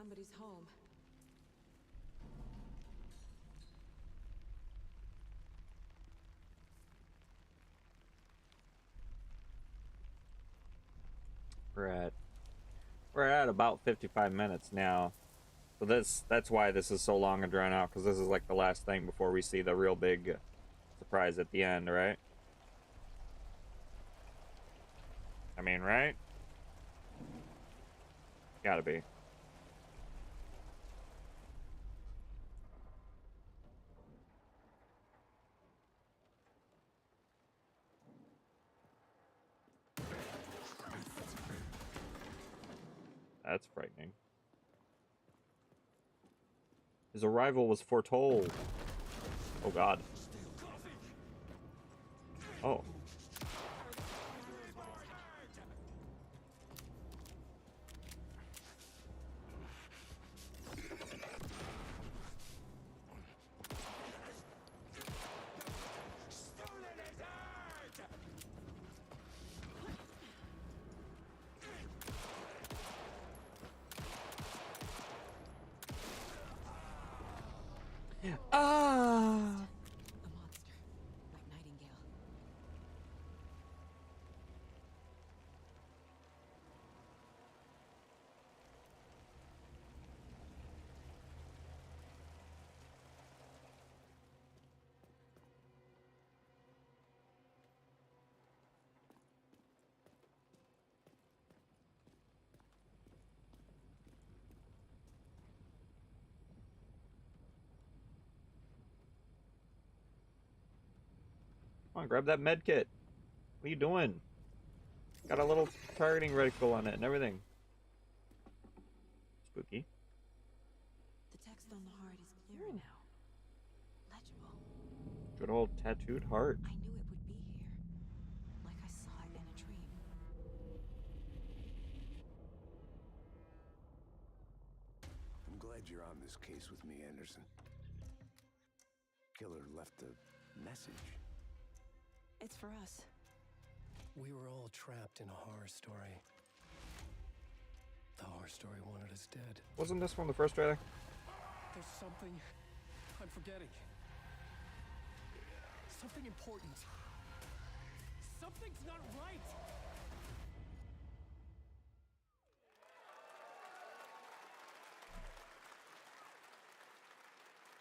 somebody's home. We're at about 55 minutes now. So that's why this is so long and drawn out, because this is like the last thing before we see the real big surprise at the end, right? I mean, right? Gotta be. That's frightening. His arrival was foretold. Oh god. Oh. Ah. Come on, grab that med kit. What are you doing? Got a little targeting reticle on it and everything. Spooky. The text on the heart is clearer now. Legible. Good old tattooed heart. I knew it would be here. Like I saw it in a dream. I'm glad you're on this case with me, Anderson. Killer left a message. It's for us. We were all trapped in a horror story. The horror story wanted us dead. Wasn't this from the first trailer? There's something I'm forgetting. Something important. Something's not right.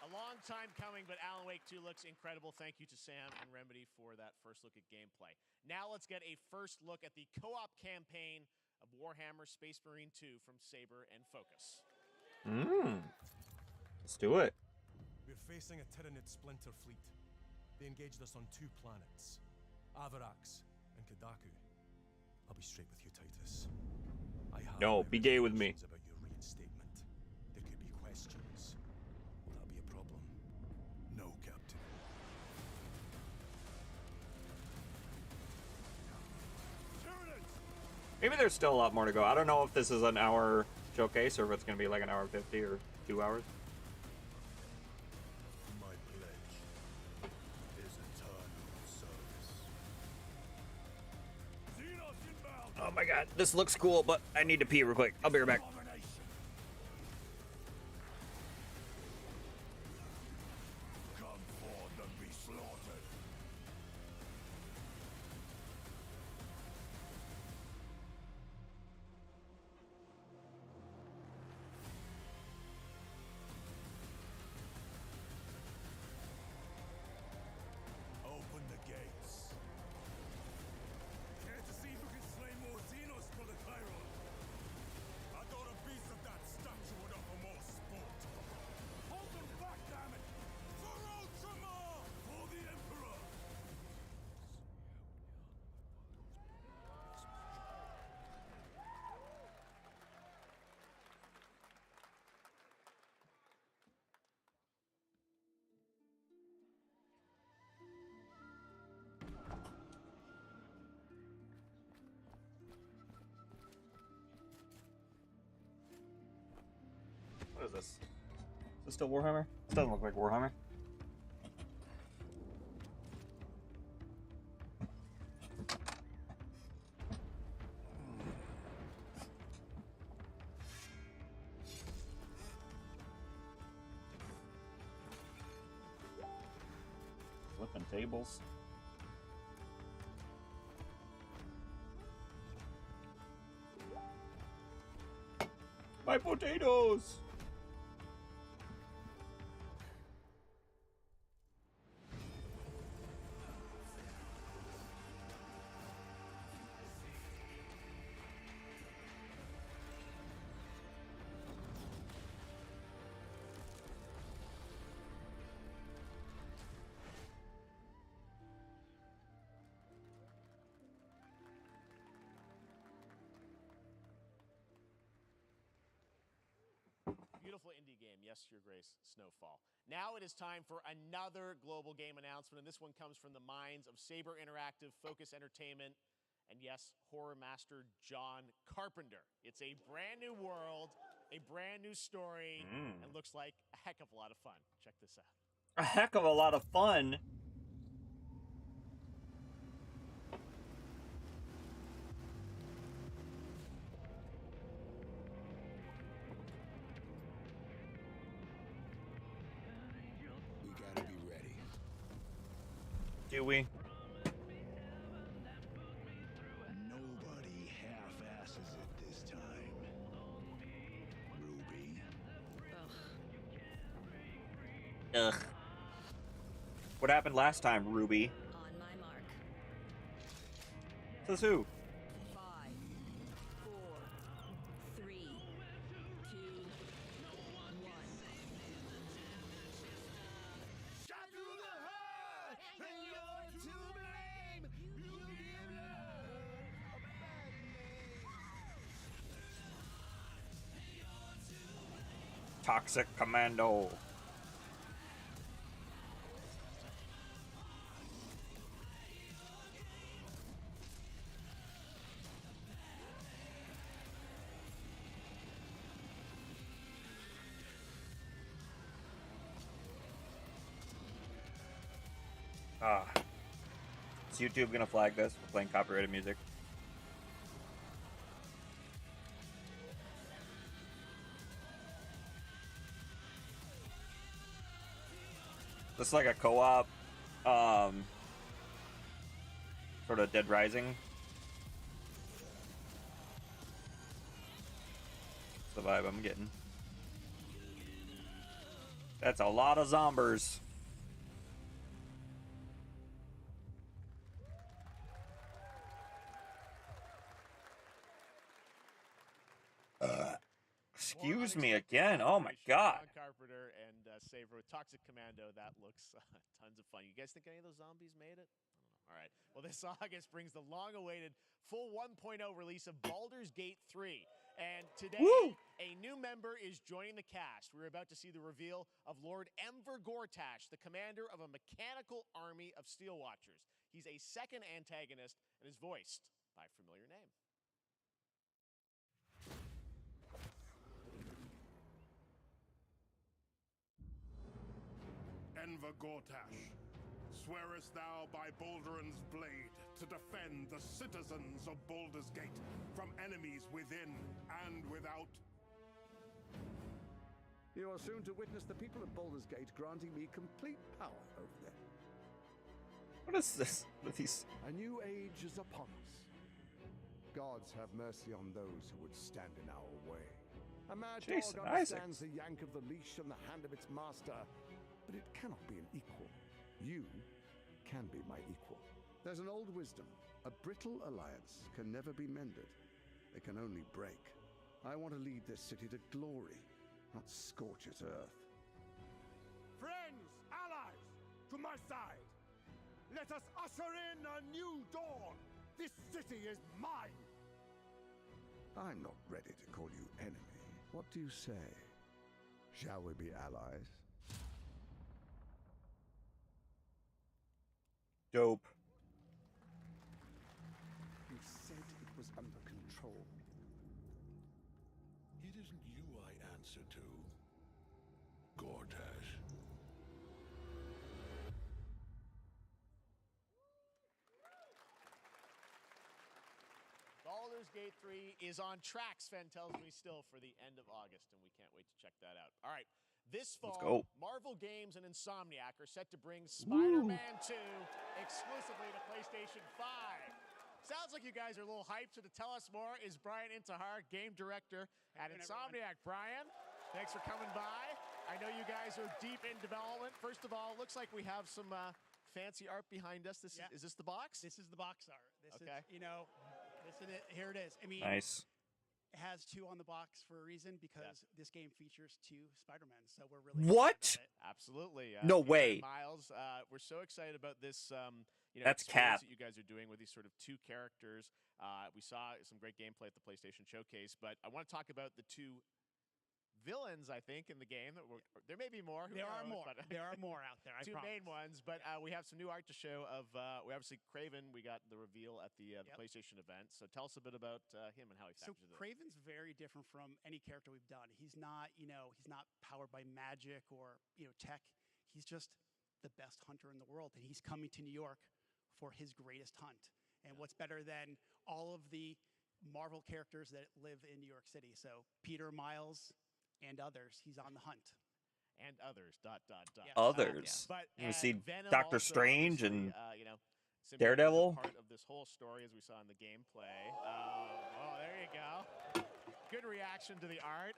A long time coming, but Alan Wake 2 looks incredible. Thank you to Sam and Remedy for that first look at gameplay. Now let's get a first look at the co-op campaign of Warhammer Space Marine 2 from Saber and Focus. Let's do it. We're facing a Tyranid splinter fleet. They engaged us on 2 planets, Avarax and Kadaku. I'll be straight with you, Titus. I have No, be gay with me. about your reinstatement. There could be questions. Will that be a problem? No, Captain. Maybe there's still a lot more to go. I don't know if this is an hour showcase or if it's going to be like an hour 50 or 2 hours. My pledge is eternal service. Oh my god, this looks cool, but I need to pee real quick. I'll be right back. Come forth and be slaughtered. Open the gates. Care to see if we can slay more Xenos for the Chiron? I thought a piece of that statue would offer more sport. Hold them back, damn it! For Ultramar! For the Emperor! What is this? Is this still Warhammer? This doesn't look like Warhammer. Flipping tables. My potatoes! Beautiful indie game, yes, Your Grace, Snowfall. Now it is time for another global game announcement, and this one comes from the minds of Saber Interactive, Focus Entertainment, and yes, horror master John Carpenter. It's a brand new world, a brand new story, and looks like a heck of a lot of fun. Check this out. A heck of a lot of fun. Do we? Nobody half-asses it this time. Ruby. Ugh. What happened last time, Ruby? On my mark. Says who? 5, 4, 3, 2, 1. Toxic Commando. Is YouTube gonna flag this for playing copyrighted music? This is like a co-op, sort of Dead Rising. That's the vibe I'm getting. That's a lot of zombies. Excuse me again. Oh my god. John Carpenter and Saber with Toxic Commando. That looks tons of fun. You guys think any of those zombies made it? I don't know. All right. Well, this August brings the long-awaited full 1.0 release of Baldur's Gate 3. And today, a new member is joining the cast. We're about to see the reveal of Lord Enver Gortash, the commander of a mechanical army of Steel Watchers. He's a second antagonist and is voiced by a familiar name. Enver Gortash, swearest thou by Balduran's blade to defend the citizens of Baldur's Gate from enemies within and without? You are soon to witness the people of Baldur's Gate granting me complete power over them. What is this with these? A new age is upon us. Gods have mercy on those who would stand in our way. A mad Jason dog understands the yank of the leash on the hand of its master, but it cannot be an equal. You can be my equal. There's an old wisdom. A brittle alliance can never be mended. It can only break. I want to lead this city to glory, not scorch its earth. Friends, allies, to my side. Let us usher in a new dawn. This city is mine. I'm not ready to call you enemy. What do you say? Shall we be allies? Dope. You said it was under control. It isn't you I answer to, Gortash. Baldur's Gate 3 is on track, Sven tells me, still for the end of August, and we can't wait to check that out. All right, This Let's fall, go. Marvel Games and Insomniac are set to bring Spider-Man 2 exclusively to PlayStation 5. Sounds like you guys are a little hyped, so to tell us more is Brian Intihar, game director at Insomniac. Brian, thanks for coming by. I know you guys are deep in development. First of all, it looks like we have some fancy art behind us. Is this the box? This is the box art. This Okay. is, this is it. Here it is. I mean, Nice. it has 2 on the box for a reason because this game features 2 Spider-Men. So we're really What? excited about it. Absolutely. No Peter way. and Miles, we're so excited about this. That's experience cap. that you guys are doing with these sort of 2 characters. We saw some great gameplay at the PlayStation Showcase, but I want to talk about the 2 villains, I think, in the game. There may be more. Who There are knows? more. But There are more out there. I 2 promise. main ones, but we have some new art to show of. We obviously Craven. We got the reveal at the PlayStation event. So tell us a bit about him and how he So factors in. Craven's very different from any character we've done. He's not, he's not powered by magic or, tech. He's just the best hunter in the world, and he's coming to New York for his greatest hunt. And what's better than all of the Marvel characters that live in New York City? So Peter, Miles, and others. He's on the hunt. And others. ... Others. But You see Venom Doctor also, Strange obviously, and symbiote is a Daredevil. part of this whole story, as we saw in the gameplay. Oh, there you go. Good reaction to the art.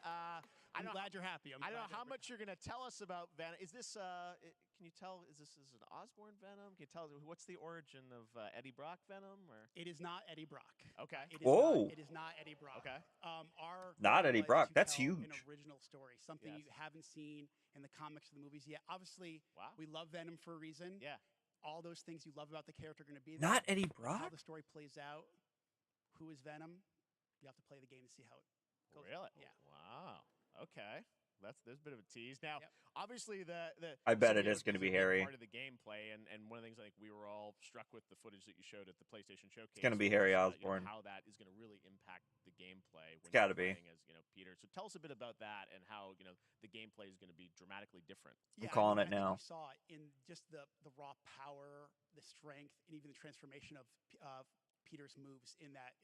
I'm glad you're happy. I don't know how much you're going to tell us about Venom. Is this? Can you tell? Is this an Osborn Venom? Can you tell? What's the origin of Eddie Brock Venom? Or It is not Eddie Brock. okay. It is Whoa. Not, it is not Eddie Brock. Okay. Our Not goal Eddie was Brock. to That's tell huge. An original story, something Yes. you haven't seen in the comics or the movies yet. Obviously, Wow. we love Venom for a reason. Yeah. All those things you love about the character are going to be there. Not Eddie How Brock. the story plays out. Who is Venom? You have to play the game to see how it goes. Really? Yeah. Wow. Okay. There's a bit of a tease. Now, obviously, the I bet it symbiote is gonna be a big hairy. part of the gameplay, and one of the things I think we were all struck with the footage that you showed at the PlayStation Showcase. gonna be was, Harry Osborn. how that is going to really impact the gameplay. When gotta you're be. playing as Peter. So tell us a bit about that and how the gameplay is going to be dramatically different. I'm calling it I think now. you saw it in just the raw power, the strength, and even the transformation of Peter's moves in that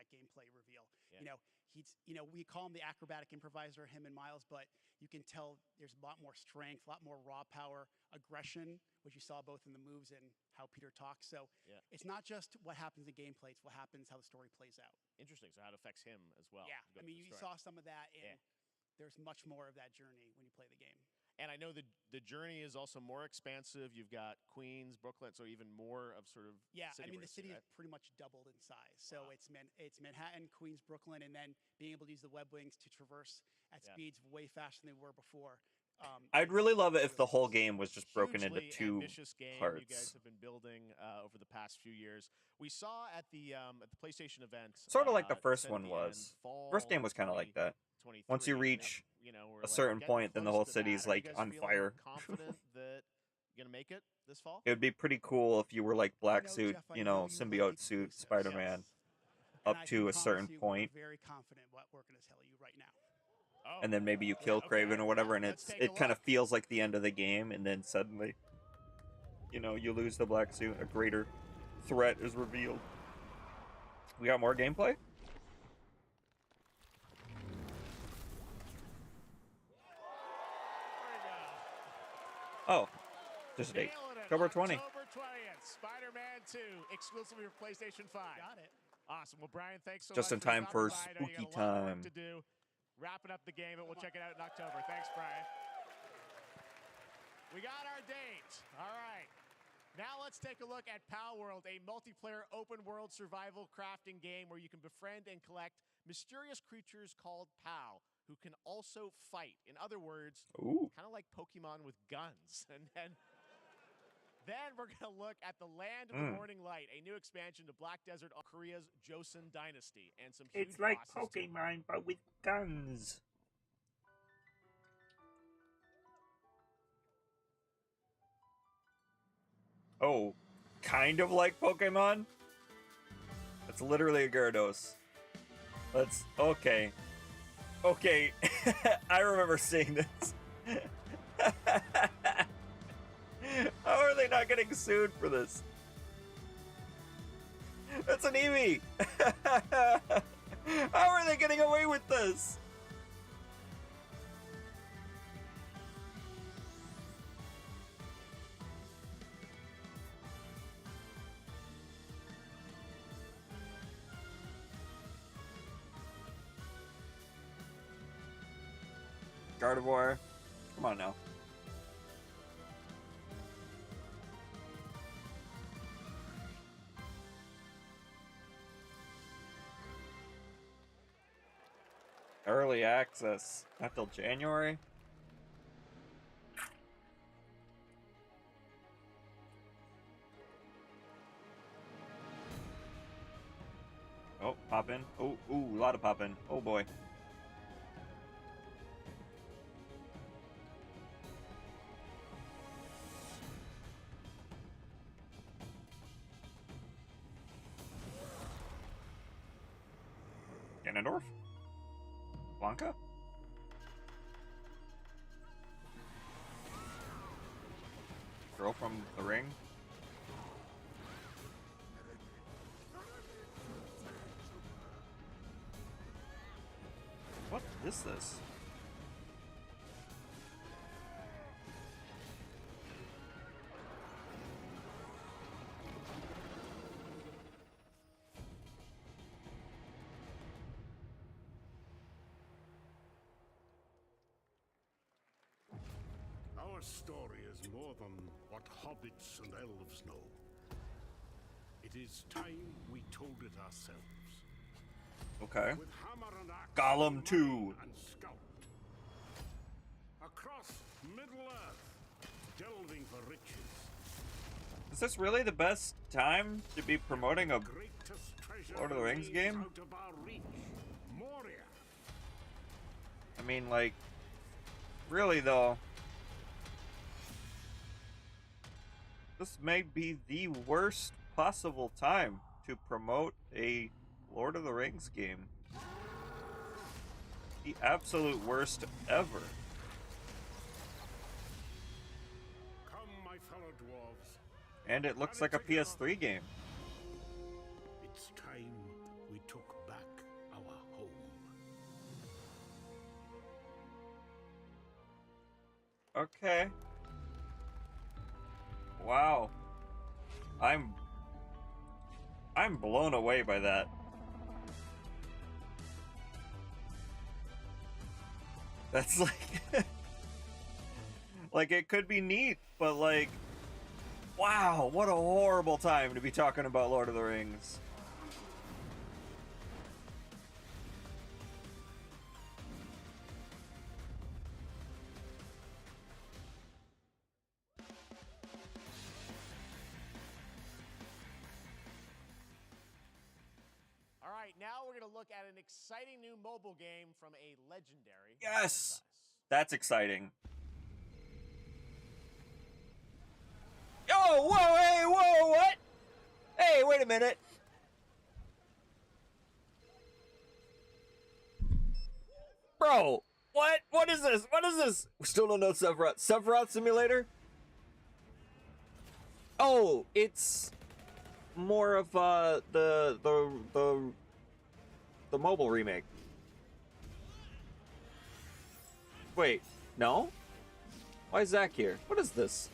gameplay reveal. Yeah. We call him the acrobatic improviser, him and Miles, but you can tell there's a lot more strength, a lot more raw power, aggression, which you saw both in the moves and how Peter talks. So it's not just what happens in gameplay; it's what happens how the story plays out. Interesting. So how it affects him as well. Yeah, Go I mean, through you the story. saw some of that, and there's much more of that journey when you play the game. And I know the journey is also more expansive. You've got Queens, Brooklyn, so even more of sort of Yeah, city I mean, the breaks, city right? is pretty much doubled in size. So it's Manhattan, Queens, Brooklyn, and then being able to use the web wings to traverse at speeds way faster than they were before. I'd really love it if the whole game was just broken into Hugely 2 ambitious game parts. you guys have been building over the past few years. We saw at the PlayStation event, Sort of like the it first said one at the end, was. fall First game was kind of like that. 2023, Once you and reach we're a like certain getting point, then the close whole to city's that. Are you like guys on feeling fire. confident that you're gonna make it this fall? It would be pretty cool if you were like black suit, Jeff, I know you symbiote suit Spider-Man And up I to can a certain promise you point. We're very confident what we're going to tell you right now. And then maybe you kill Craven or whatever, and it kind of feels like the end of the game, and then suddenly, you lose the black suit. A greater threat is revealed. We got more gameplay? Oh, just a date. Nailing it. October 20. October 20th, Spider-Man 2, exclusively for PlayStation 5. Got it. Awesome. Well, Brian, thanks so Just much in time for stopping by. I know you spooky got a lot of work time. to do. Wrapping up the game, and we'll check it out in October. Thanks, Brian. We got our date. All right. Now let's take a look at Pal World, a multiplayer open-world survival crafting game where you can befriend and collect mysterious creatures called Pal, who can also fight. In other words, kind of like Pokemon with guns. And then we're going to look at the Land of the Morning Light, a new expansion to Black Desert, Korea's Joseon Dynasty, and some huge It's like bosses too. Pokemon, but with guns. Oh, kind of like Pokemon? It's literally a Gyarados. Let's... Okay. Okay. I remember seeing this. How are they not getting sued for this? That's an Eevee! How are they getting away with this? Gardevoir. Come on now. Early access. Not till January. Oh, pop in. Oh, ooh, a lot of pop in. Oh boy. Ganondorf? Blanca? Girl from the ring? What is this? Our story is more than what hobbits and elves know. It is time we told it ourselves. Okay. With hammer and axe, Gollum 2. and scout. Across Middle-earth, delving for riches. Is this really the best time to be promoting a Greatest treasure Lord of the Rings remains game? out of our reach. Moria. I mean, like, really though, this may be the worst possible time to promote a Lord of the Rings game. The absolute worst ever. Come, my fellow dwarves. And it looks like a PS3 game. It's time we took back our home. Okay. Wow. I'm blown away by that. That's like like it could be neat, but like wow, what a horrible time to be talking about Lord of the Rings. All right, now we're going to look at an exciting new mobile game from a legendary Yes. That's exciting. Oh, whoa, hey, whoa, what? Hey, wait a minute. Bro, what? What is this? What is this? We still don't know Sephiroth. Sephiroth Simulator? Oh, it's more of the mobile remake. Wait, no? Why is Zach here? What is this?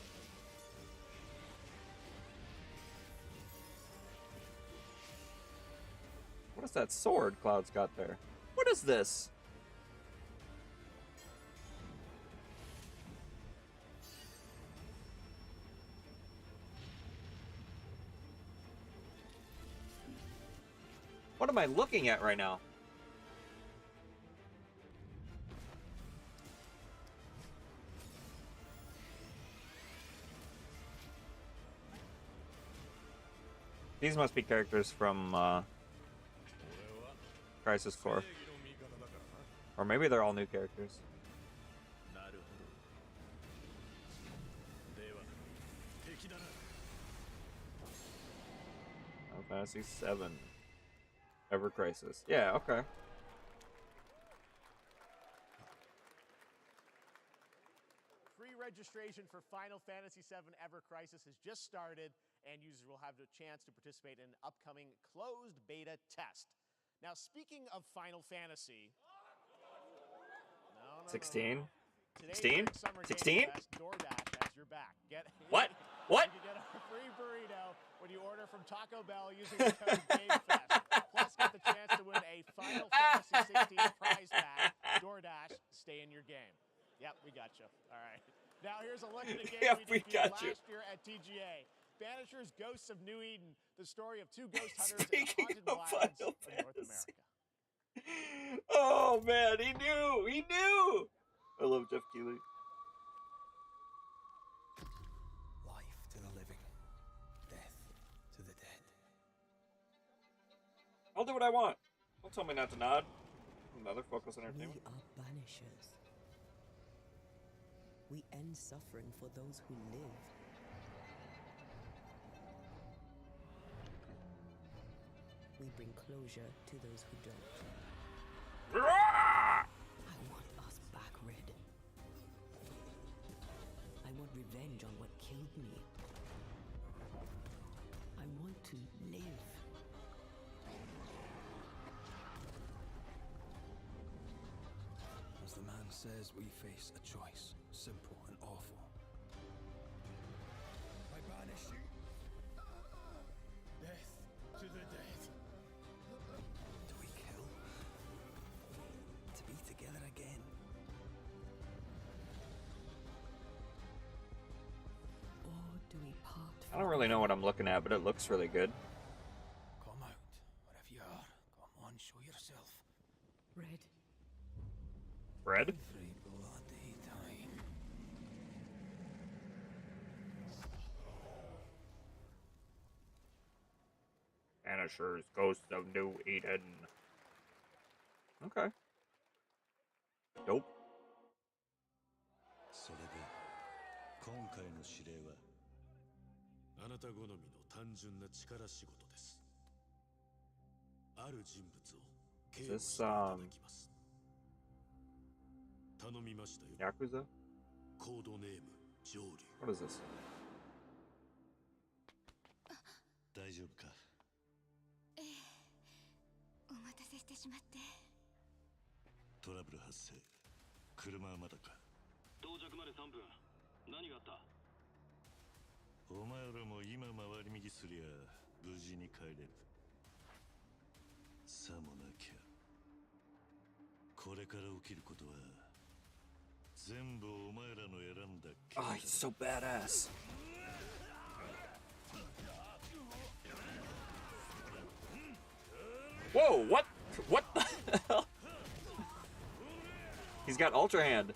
What is that sword Cloud's got there? What is this? What am I looking at right now? These must be characters from Crisis Core. Or maybe they're all new characters. Final Fantasy VII. Ever Crisis. Yeah, okay. Free registration for Final Fantasy VII Ever Crisis has just started, and users will have the chance to participate in an upcoming closed beta test. Now, speaking of Final Fantasy... 16? Today, 16? during Summer 16? Game Fest, DoorDash has your back. What? What? You can get a free burrito when you order from Taco Bell using the code GameFest. Plus, get the chance to win a Final Fantasy 16 prize pack. DoorDash, stay in your game. Yep, we got you. All right. Now here's a look at the game Yep, we we debuted got you. last year at TGA. Banishers, Ghosts of New Eden, the story of two ghost hunters in the haunted wilds of North America. Oh man, he knew! He knew! I love Jeff Keighley. Life to the living, death to the dead. I'll do what I want. Don't tell me not to nod. Another Focus We Entertainment. are banishers. We end suffering for those who live. We bring closure to those who don't. I want us back, Red. I want revenge on what killed me. I want to live. As the man says, we face a choice, simple and awful. I banish you. Death to the dead. Do we kill? To be together again? Or do we part? I don't really know what I'm looking at, but it looks really good. Come out, wherever you are. Come on, show yourself. Red. Red? Every bloody time. Banishers, Ghosts of New Eden. Okay. Dope. それで今回の指令はあなた好みの単純な力仕事です。ある人物を警護していただきます。頼みましたよ。 Yakuza? コードネーム上流。 What is this? 大丈夫か。ええ、お待たせしてしまって。トラブル発生。車はまだか。到着まで3分。何があった？お前らも今回り右すりゃ無事に帰れる。さもなきゃこれから起きることは全部お前らの選んだ結果。 Oh, he's so badass. Whoa, what? What the hell? He's got Ultra Hand.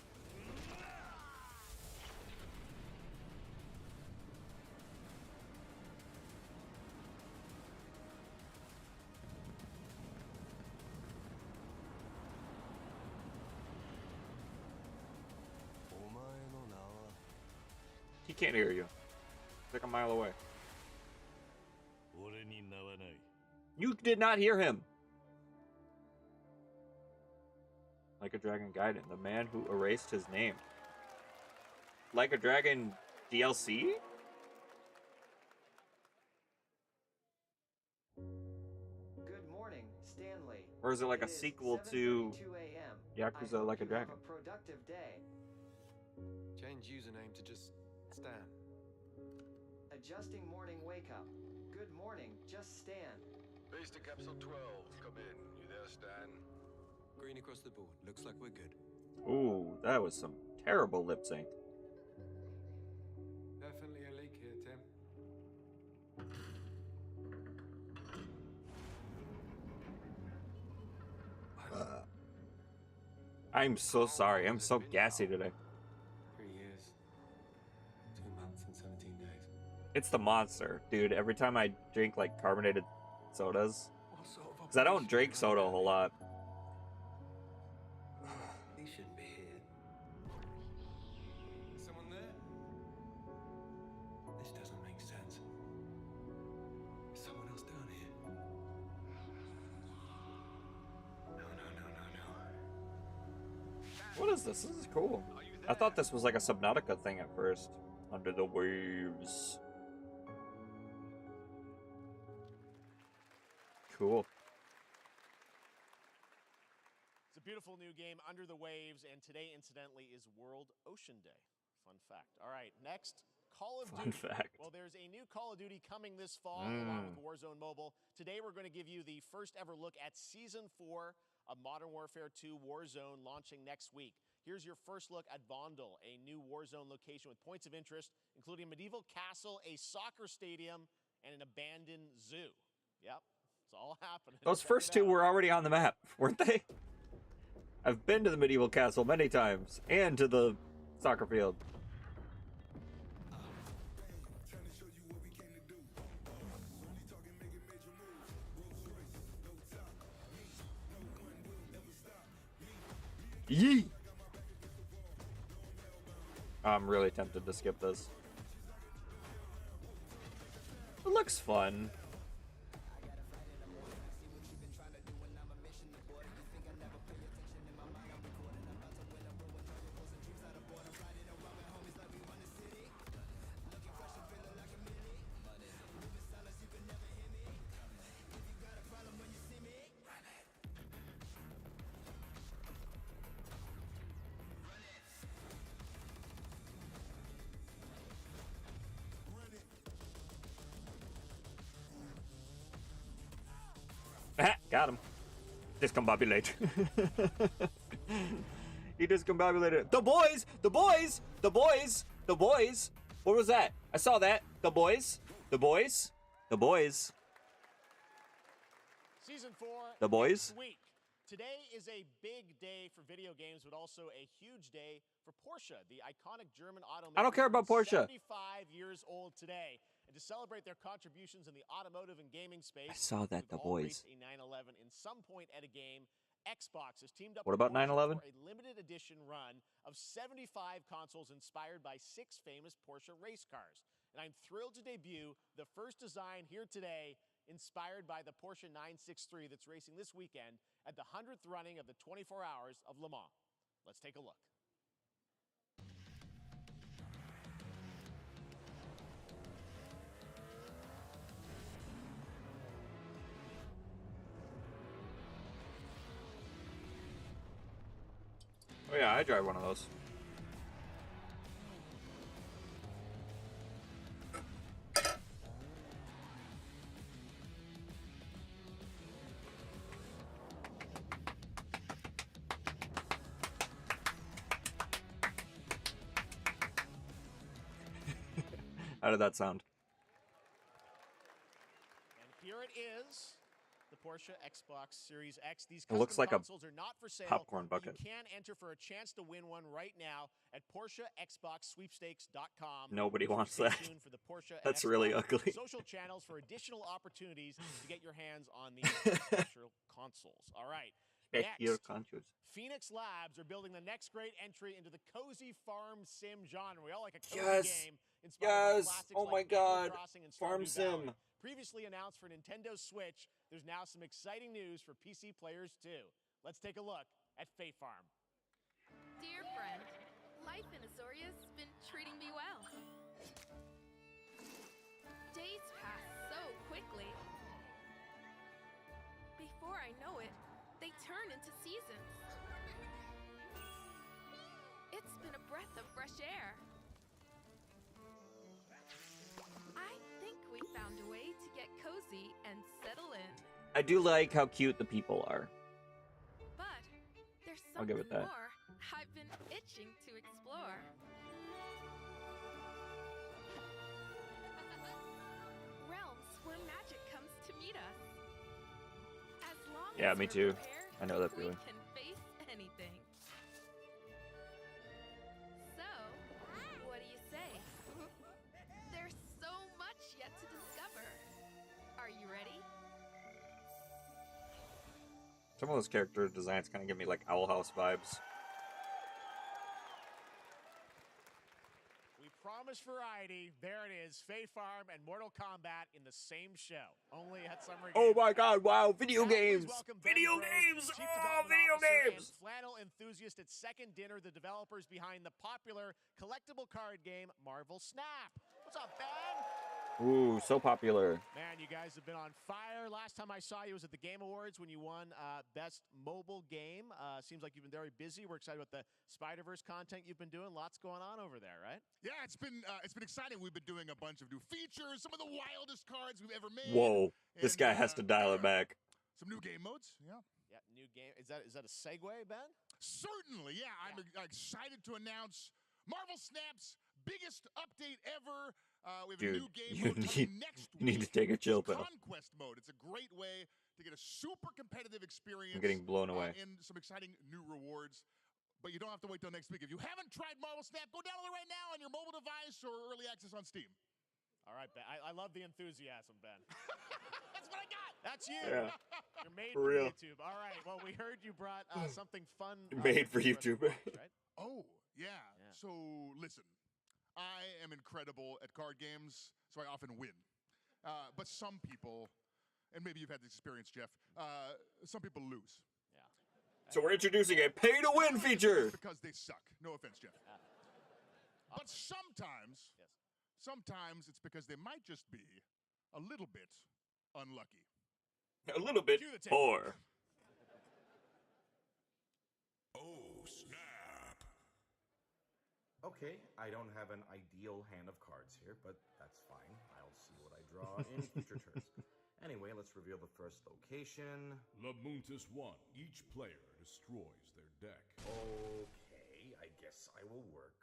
He can't hear you. He's like a mile away. You did not hear him. Like a Dragon Gaiden, the man who erased his name. Like a Dragon DLC? Good morning, Stanley. Or is it like a sequel to Yakuza Like a Dragon? A productive day. Change username to just Stan. Adjusting morning wake up. Good morning, just Stan. Base to capsule 12. Come in. You there, Stan? Green across the board. Looks like we're good. Ooh, that was some terrible lip sync. Definitely a leak here, Tim. I'm so sorry. I'm so gassy today. 3 years, 2 months, and 17 days. It's the monster, dude. Every time I drink like carbonated sodas, because I don't drink soda a whole lot. He shouldn't be here. Is someone there? This doesn't make sense. Is someone else down here? No. What is this? This is cool. I thought this was like a Subnautica thing at first. Under the waves. Cool. It's a beautiful new game, Under the Waves, and today, incidentally, is World Ocean Day. Fun fact. All right, next, Call of Duty. Fun fact. Well, there's a new Call of Duty coming this fall, along with Warzone Mobile. Today, we're going to give you the first ever look at Season 4 of Modern Warfare 2 Warzone, launching next week. here's your first look at Vondel, a new Warzone location with points of interest, including a medieval castle, a soccer stadium, and an abandoned zoo. Yep, it's all happening. Those Check first it two out. were already on the map, weren't they? I've been to the medieval castle many times, and to the soccer field. Yee! I'm really tempted to skip this. It looks fun. Got him. Discombobulate. He discombobulated. The boys! The boys! The boys! The boys! What was that? I saw that. The boys. The boys. The boys. Season 4. The boys. Next week. Today is a big day for video games, but also a huge day for Porsche, the iconic German automaker. I don't care about Porsche. 75 years old today. And to celebrate their contributions in the automotive and gaming space, I saw that, the boys. A 911 in some point at a game. Xbox has teamed up What with about Porsche 911? for a limited edition run of 75 consoles inspired by 6 famous Porsche race cars. And I'm thrilled to debut the first design here today, inspired by the Porsche 963 that's racing this weekend at the 100th running of the 24 Hours of Le Mans. Let's take a look. Oh yeah, I drive one of those. How did that sound? And here it is. The Porsche Xbox Series X. These It looks like a consoles are not for sale. popcorn bucket. You can enter for a chance to win one right now at PorscheXboxSweepstakes.com. Nobody wants Stay that. tuned for the Porsche and That's really Xbox ugly. Social channels for additional opportunities to get your hands on these special consoles. All right. Your Next, conscious. Phoenix Labs are building the next great entry into the cozy farm sim genre. We all like a cozy Yes. game inspired by Yes. classics Oh my like Animal God. Crossing and Farm Stardew sim. Valley. Previously announced for Nintendo Switch, there's now some exciting news for PC players too. Let's take a look at Fae Farm. Dear friend, life in Azoria's been treating me well. Days pass so quickly. Before I know it, they turn into seasons. It's been a breath of fresh air. I think we found a way to get cozy and settle in. I do like how cute the people are. But there's I'll something give it that. more I've been itching to explore. Realms where magic comes to meet us. As long Yeah, as me we're too. prepared, I know that we feeling. can face anything. So, what do you say? There's so much yet to discover. Are you ready? Some of those character designs kind of give me like Owl House vibes. We promised variety. There it is. Fae Farm and Mortal Kombat in the same show. Only at Summer Game. Oh my God! Wow, video Now please games! welcome Ben Video Grove, games! Chief Oh, Development video Officer games! and flannel enthusiast at Second Dinner, the developers behind the popular collectible card game Marvel Snap. What's up, Ben? Ooh, so popular. Man, you guys have been on fire. Last time I saw you was at the Game Awards when you won Best Mobile Game. Seems like you've been very busy. We're excited about the Spider-Verse content you've been doing. Lots going on over there, right? Yeah, it's been exciting. We've been doing a bunch of new features, some of the wildest cards we've ever made. Whoa, this and, guy has to dial it back. Some new game modes, yeah. Yeah, new game. Is that a segue, Ben? Certainly, yeah. I'm excited to announce Marvel Snap's biggest update ever. We have a new game mode coming next week. You need to take a chill pill. Conquest mode. It's a great way to get a super competitive experience. I'm getting blown away. And some exciting new rewards. But you don't have to wait till next week. If you haven't tried Marvel Snap, go download it right now on your mobile device or early access on Steam. All right, Ben. I love the enthusiasm, Ben. That's what I got. That's you. Yeah. You're made For for real. YouTube. All right. Well, we heard you brought something fun. Made for YouTube. Right? Oh, yeah. So, listen. I am incredible at card games, so I often win. But some people, and maybe you've had this experience, Jeff, some people lose. So we're introducing a pay-to-win feature. Because they suck. No offense, Jeff. But sometimes it's because they might just be a little bit unlucky. A little bit poor. Oh, snap. Okay, I don't have an ideal hand of cards here, but that's fine. I'll see what I draw in future turns. Anyway, let's reveal the first location. Lamuntis 1. Each player destroys their deck. Okay, I guess I will work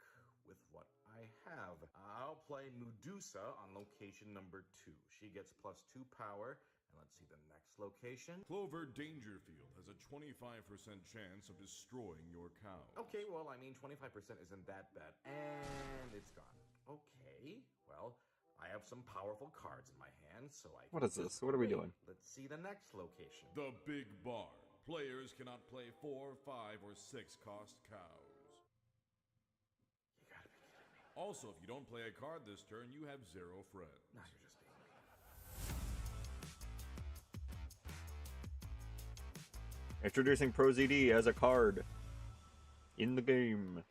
with what I have. I'll play Medusa on location number 2. She gets +2 power. And let's see the next location. Clover Dangerfield has a 25% chance of destroying your cow. Okay, well, I mean, 25% isn't that bad. And it's gone. Okay, well, I have some powerful cards in my hand, so I can... What is this? What are we doing? Let's see the next location. The Big Barn. Players cannot play 4, 5, or 6 cost cows. You gotta be kidding me. Also, if you don't play a card this turn, you have 0 friends. No, you're just being mean. Introducing ProZD as a card in the game.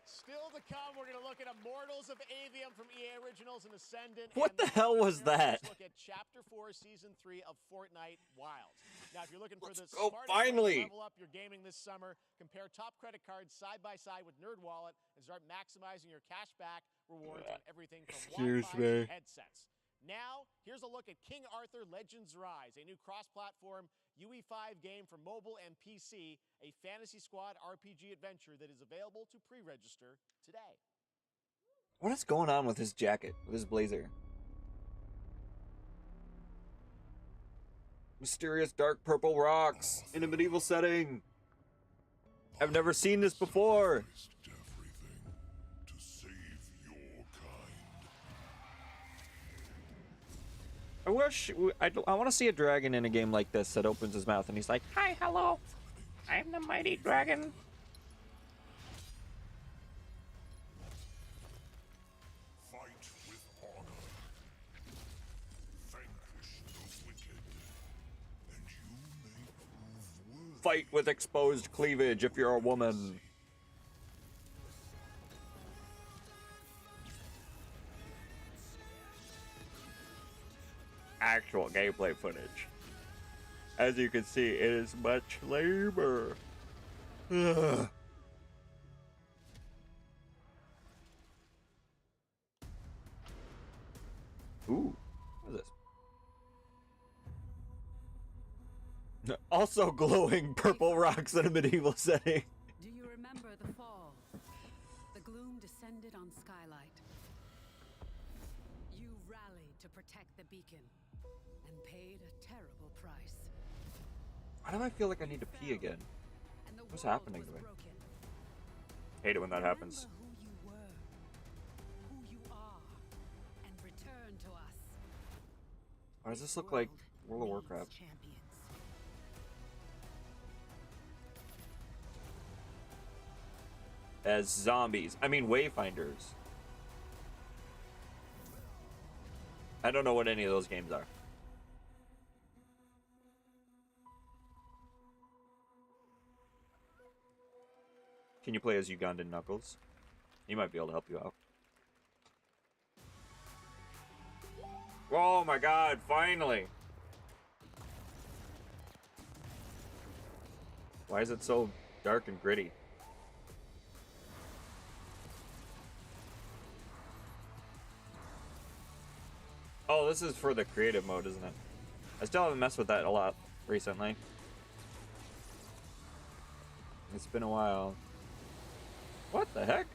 Still to come, we're going to look at Immortals of Avium from EA Originals and Ascendant. What the hell was that? Let's look at Chapter 4, Season 3 of Fortnite Wilds. Now, if you're looking for the go, smartest finally. way to level up your gaming this summer, compare top credit cards side by side with NerdWallet and start maximizing your cash back rewards on everything from Wi-Fi to headsets. Now, here's a look at King Arthur Legends Rise, a new cross-platform UE5 game for mobile and PC, a Fantasy Squad RPG adventure that is available to pre-register today. What is going on with his jacket, with his blazer? Mysterious dark purple rocks in a medieval setting. I've never seen this before. To save your kind. I wish I want to see a dragon in a game like this that opens his mouth and he's like, "Hi, hello, I'm the mighty dragon." Fight with honor. Vanquish the wicked. And you may prove worthy. Fight with exposed cleavage if you're a woman. Actual gameplay footage. As you can see, it is much lamer. Ugh. Ooh, what is this? Also glowing purple rocks in a medieval setting. Do you remember the fall? The gloom descended on Skylight. You rallied to protect the beacon and paid a terrible price. Why do I feel like I need to pee again? What's happening to me? Hate it when that happens. Remember who you were, who you are, and return to us. Why does this look like World of Warcraft? Champions. As zombies. I mean wayfinders. I don't know what any of those games are. Can you play as Ugandan Knuckles? He might be able to help you out. Oh my god, finally! Why is it so dark and gritty? Oh, this is for the creative mode, isn't it? I still haven't messed with that a lot recently. It's been a while. What the heck?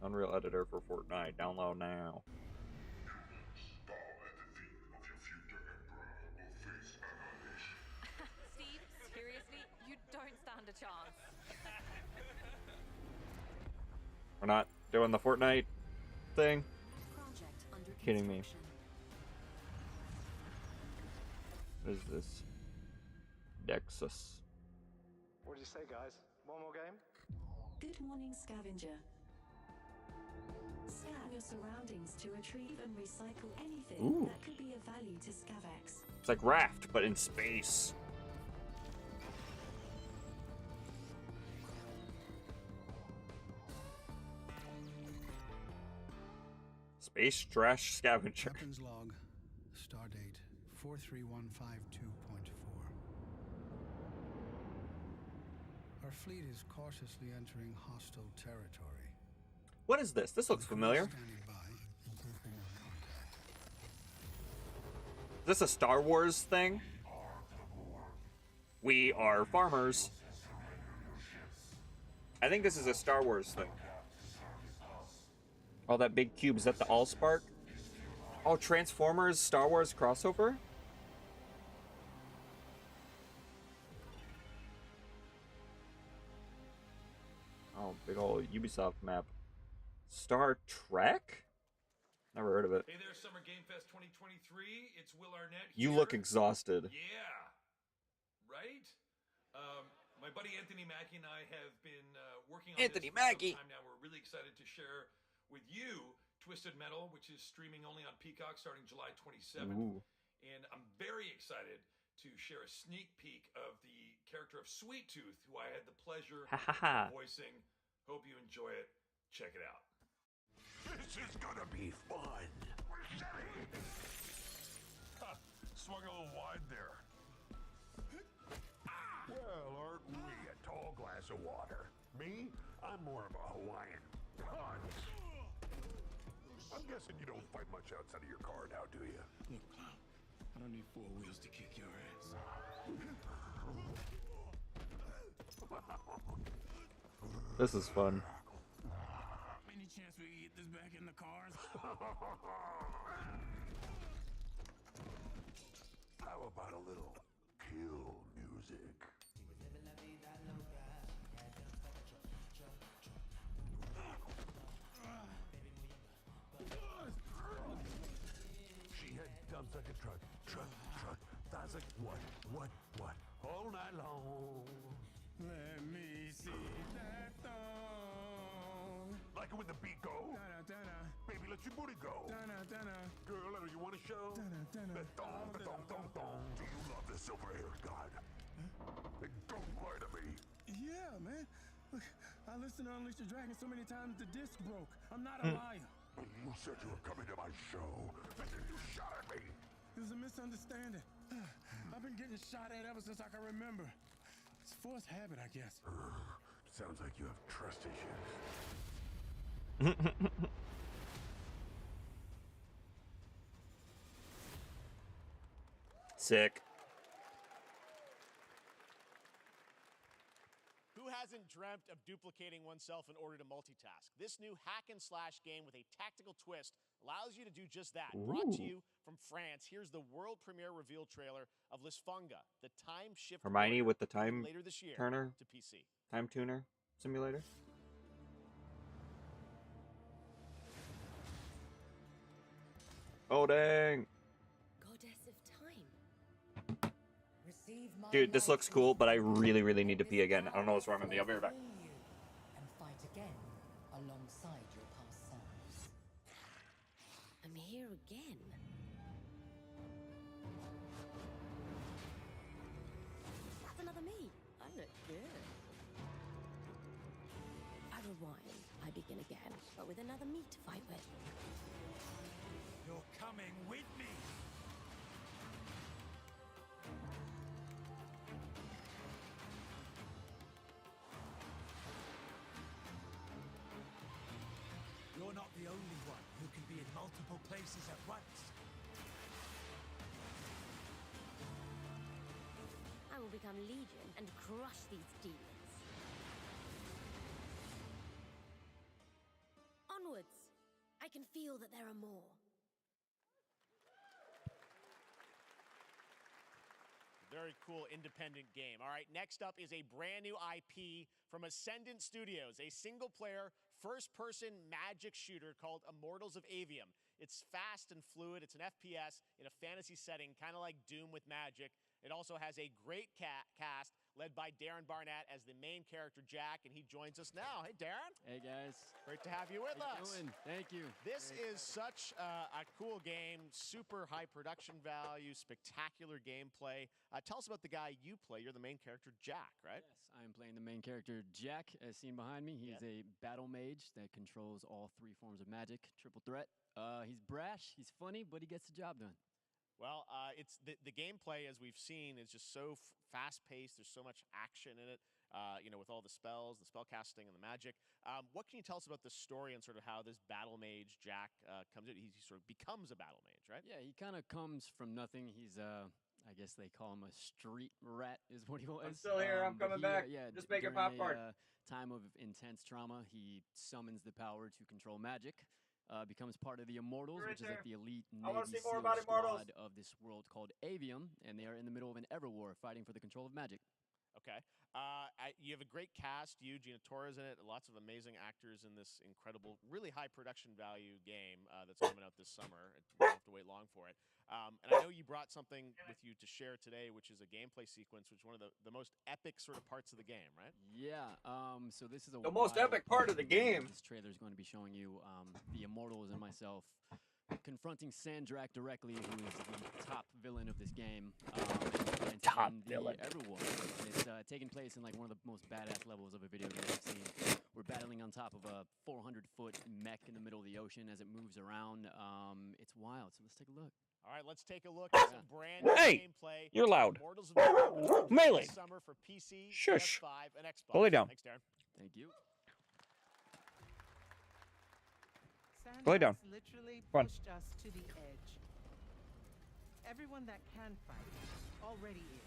Unreal Editor for Fortnite. Download now. Steve, seriously, you don't stand a chance. We're not doing the Fortnite thing? Project under Kidding me. What is this? Dexus. What did you say, guys? One more game? Good morning, scavenger. Scan your surroundings to retrieve and recycle anything Ooh. that could be of value to Scavex. It's like Raft, but in space. Space Trash Scavenger. Captain's log, stardate 43152.4. Our fleet is cautiously entering hostile territory. What is this? This looks familiar. Standing by. Is this a Star Wars thing? We are farmers. I think this is a Star Wars thing. Oh, that big cube. Is that the Allspark? Oh, Transformers, Star Wars crossover? Oh, big old Ubisoft map. Star Trek? Never heard of it. Hey there, Summer Game Fest 2023. It's Will Arnett You here. look exhausted. Yeah, right? My buddy Anthony Mackie and I have been working on Anthony this for Mackie. some time now. We're really excited to share with you Twisted Metal, which is streaming only on Peacock starting July 27th. Ooh. And I'm very excited to share a sneak peek of the character of Sweet Tooth, who I had the pleasure Ha, ha, ha. of voicing. Hope you enjoy it. Check it out. This is gonna be fun. Swung a little wide there. Well, aren't we a tall glass of water? Me? I'm more of a Hawaiian punch. I'm guessing you don't fight much outside of your car now, do you? Look, Clown, I don't need 4 wheels to kick your ass. This is fun. Any chance we can get this back in the cars? How about a little kill music? She had dumps like a truck. That's like what? All night long. Let me see that thong. Like it when the beat go? Baby, let your booty go. Girl, I know you want to show. The thong. Do you love the silver-haired god? Then don't lie to me. Yeah, man. Look, I listened to Unleash the Dragon so many times the disc broke. I'm not a liar. You said you were coming to my show, and then you shot at me. It was a misunderstanding. I've been getting shot at ever since I can remember. It's forced habit, I guess. Sounds like you have trust issues. Sick. Who hasn't dreamt of duplicating oneself in order to multitask? This new hack and slash game with a tactical twist allows you to do just that. Brought to you from France, here's the world premiere reveal trailer of Lisfunga, the time shift Hermione with the time later this year turner? to PC. Time tuner simulator? Oh, dang. Goddess of time. Receive my Dude, this light looks cool, but I really need to pee again. I don't know what's wrong with me. I'll be right back. and fight again alongside your past selves. I'm here again. That's another me. I look good. I rewind. I begin again, but with another me to fight with. You're coming with me. You're not the only one who can be in multiple places at once. I will become Legion and crush these demons. onwards. I can feel that there are more. Very cool independent game. All right, next up is a brand new IP from Ascendant Studios, a single-player, first-person magic shooter called Immortals of Avium. It's fast and fluid. It's an FPS in a fantasy setting, kind of like Doom with magic. It also has a great cast led by Darren Barnett as the main character, Jack, and he joins us now. Hey, Darren. Hey, guys. Great to have you with How us. you doing? Thank you. This is such a cool game, super high production value, spectacular gameplay. Tell us about the guy you play. You're the main character, Jack, right? Yes, I am playing the main character, Jack, as seen behind me. He's a battle mage that controls all 3 forms of magic, triple threat. He's brash, he's funny, but he gets the job done. Well, it's the gameplay, as we've seen, is just so fast-paced. There's so much action in it, with all the spells, the spell casting, and the magic. What can you tell us about the story and sort of how this battle mage, Jack, comes in? He sort of becomes a battle mage, right? Yeah, he kind of comes from nothing. He's, I guess they call him a street rat is what he was. I'm still here. I'm coming back. Just make it popcorn. Time of intense trauma, he summons the power to control magic. Becomes part of the Immortals, which is like the elite Navy SEAL squad of this world called Avium, and they are in the middle of an ever war fighting for the control of magic. Okay. You have a great cast. You, Gina Torres in it. Lots of amazing actors in this incredible, really high production value game that's coming out this summer. You don't have to wait long for it. And I know you brought something with you to share today, which is a gameplay sequence, which is one of the most epic sort of parts of the game, right? Yeah. So this is the most epic part of the game. This trailer is going to be showing you the Immortals and myself confronting Sandrak directly, who is the top villain of this game. Top villain. Everwar. It's taking place in like one of the most badass levels of a video game I've seen. We're battling on top of a 400-foot mech in the middle of the ocean as it moves around. It's wild, so let's take a look. All right, let's take a look at some brand new gameplay. You're loud. Immortals of Avium Melee. this summer for PC, Shush. PS5, and Xbox. Go lay down. Thanks, Darren. Thank you. Go lay down. Literally Come on. pushed us to the edge. Everyone that can fight already is.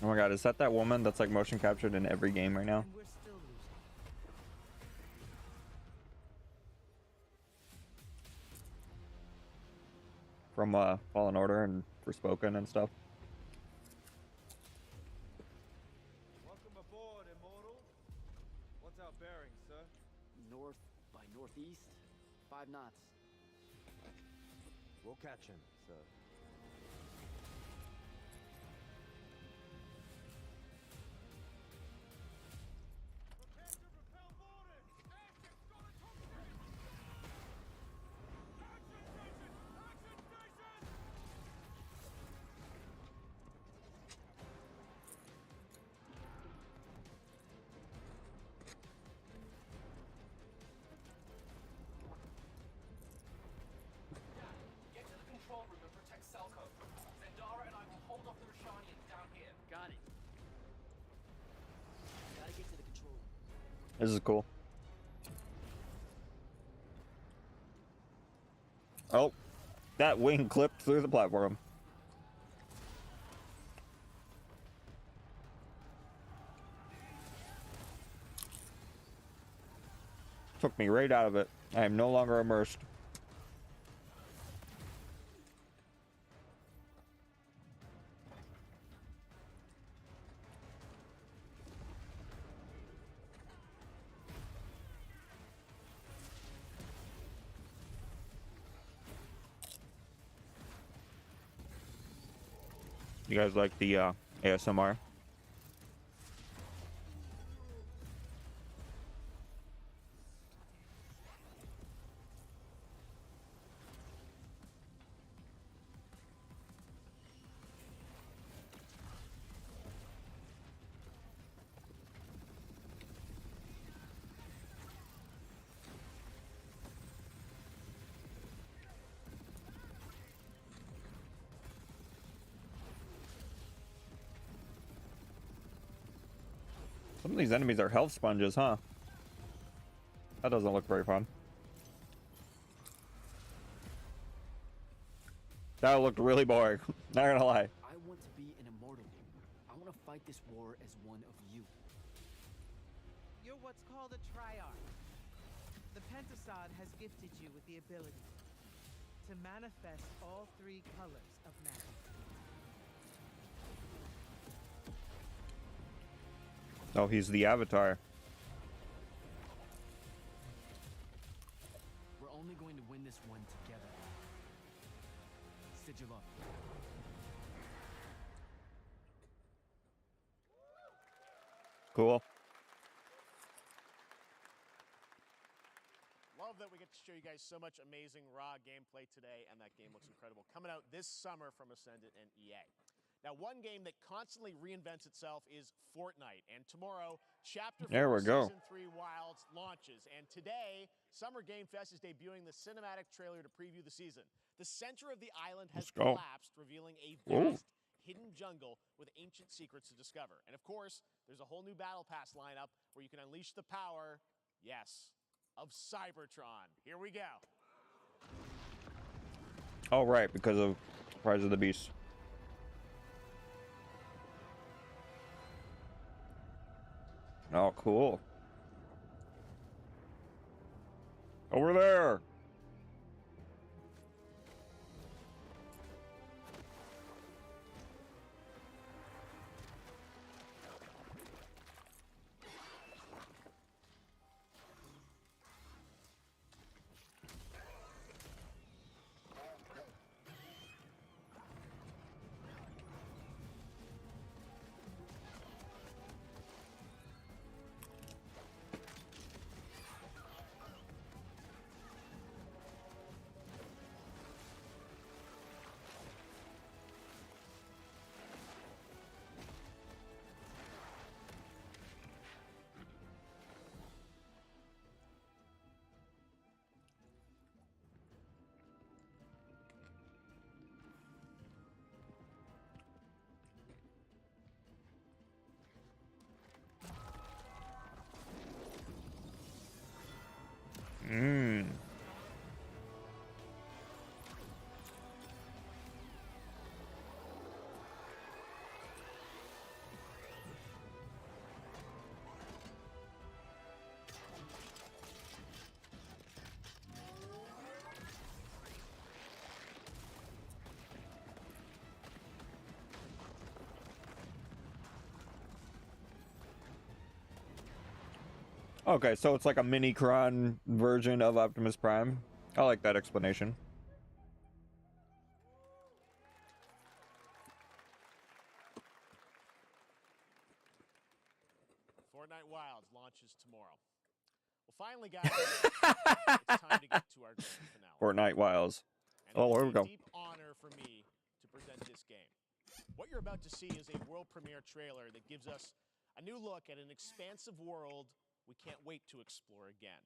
Oh my god, is that woman that's like motion captured in every game right now? And we're still losing. From Fallen Order and Forspoken and stuff. Welcome aboard, Immortal. What's our bearing, sir? North by northeast, 5 knots. We'll catch him, sir. Get to the control room and protect Selko. Zendara and I will hold off the Rashanians down here. Got it. Gotta get to the control room. This is cool. Oh, that wing clipped through the platform. Took me right out of it. I am no longer immersed. You guys like the ASMR? Some of these enemies are health sponges, huh? That doesn't look very fun. That looked really boring. Not gonna lie. I want to be an immortal. I want to fight this war as one of you. You're what's called a triarch. The Pentasod has gifted you with the ability to manifest all 3 colors of magic. Oh, he's the Avatar. We're only going to win this one together. Sigil up. Cool. Love that we get to show you guys so much amazing raw gameplay today, and that game looks incredible. Coming out this summer from Ascendant and EA. Now, one game that constantly reinvents itself is Fortnite, and tomorrow, Chapter 4 Season 3 Wilds launches. And today, Summer Game Fest is debuting the cinematic trailer to preview the season. The center of the island has collapsed, revealing a vast hidden jungle with ancient secrets to discover. And of course, there's a whole new Battle Pass lineup where you can unleash the power, yes, of Cybertron. Here we go. Oh, right, because of Rise of the Beast. Oh, cool. Over there. Okay, so it's like a mini-cron version of Optimus Prime. I like that explanation. Fortnite Wilds launches tomorrow. Well, finally, guys, it's time to get to our grand finale. Fortnite Wilds. Oh, here we go. It's a deep honor for me to present this game. What you're about to see is a world premiere trailer that gives us a new look at an expansive world we can't wait to explore again.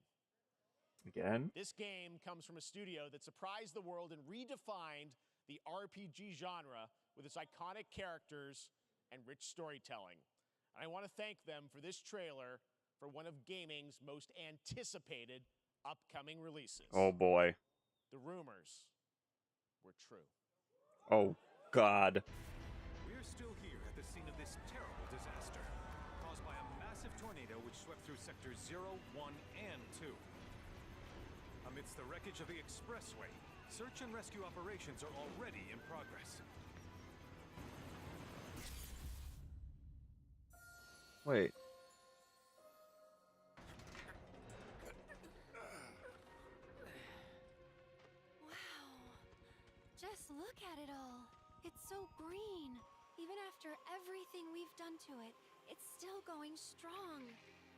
Again? This game comes from a studio that surprised the world and redefined the RPG genre with its iconic characters and rich storytelling. And I want to thank them for this trailer for one of gaming's most anticipated upcoming releases. Oh boy. The rumors were true. Oh God. We're still here at the scene of this terrible disaster, caused by a massive tornado which swept through sectors 0, 1, and 2. Amidst the wreckage of the expressway, search and rescue operations are already in progress. Wait. Wow. Just look at it all. It's so green. Even after everything we've done to it, it's still going strong.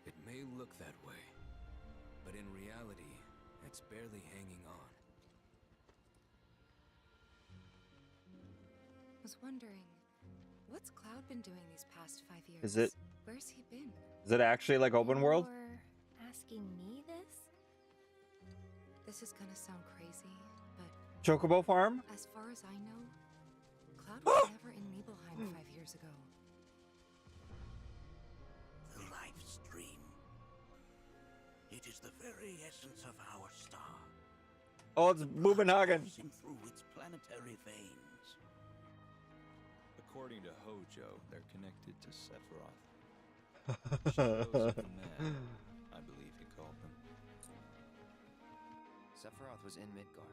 It may look that way, but in reality, it's barely hanging on. Was wondering, what's Cloud been doing these past 5 years? Is it? Where's he been? Is it actually like open world? You're asking me this? This is gonna sound crazy, but Chocobo Farm? as far as I know, Cloud was never in Nibelheim 5 years ago. The life stream. It is the very essence of our star. Oh, it's Bubenhagen. Coursing through its planetary veins. According to Hojo, they're connected to Sephiroth. Shadows of the Man, I believe he called them. Sephiroth was in Midgard.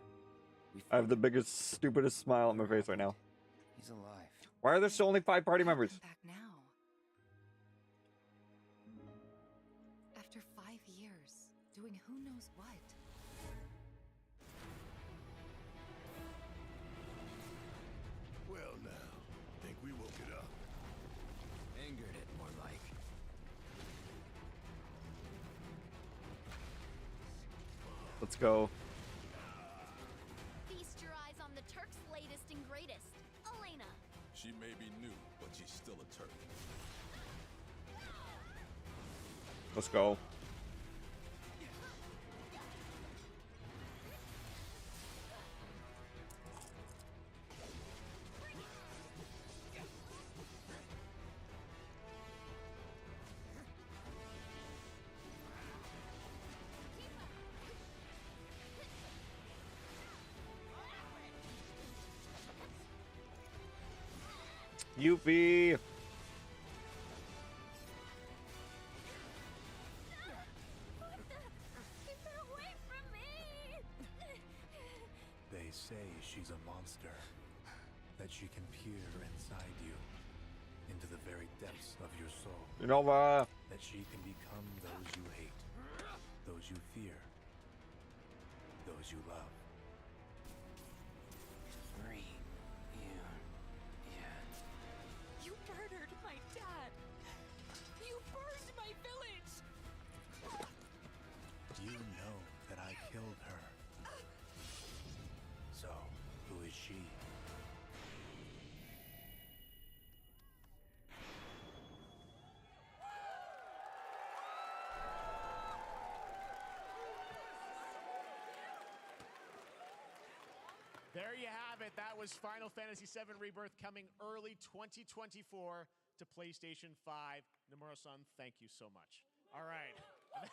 I have the biggest, stupidest smile on my face right now. He's alive. Why are there still only 5 party members? Back now. After 5 years, doing who knows what. Well now, think we woke it up. Angered it, more like. Let's go. Feast your eyes on the Turk's latest and greatest, Elena. She may be new, but she's still a Turk. Let's go. Yuffie! They say she's a monster. That she can peer inside you. Into the very depths of your soul. You know, that she can become those you hate. Those you fear. Those you love. You murdered my dad! You burned my village! You know that I killed her. So, who is she? There you have it. That was Final Fantasy VII Rebirth coming early 2024 to PlayStation 5. Nomura-san, thank you so much. All right.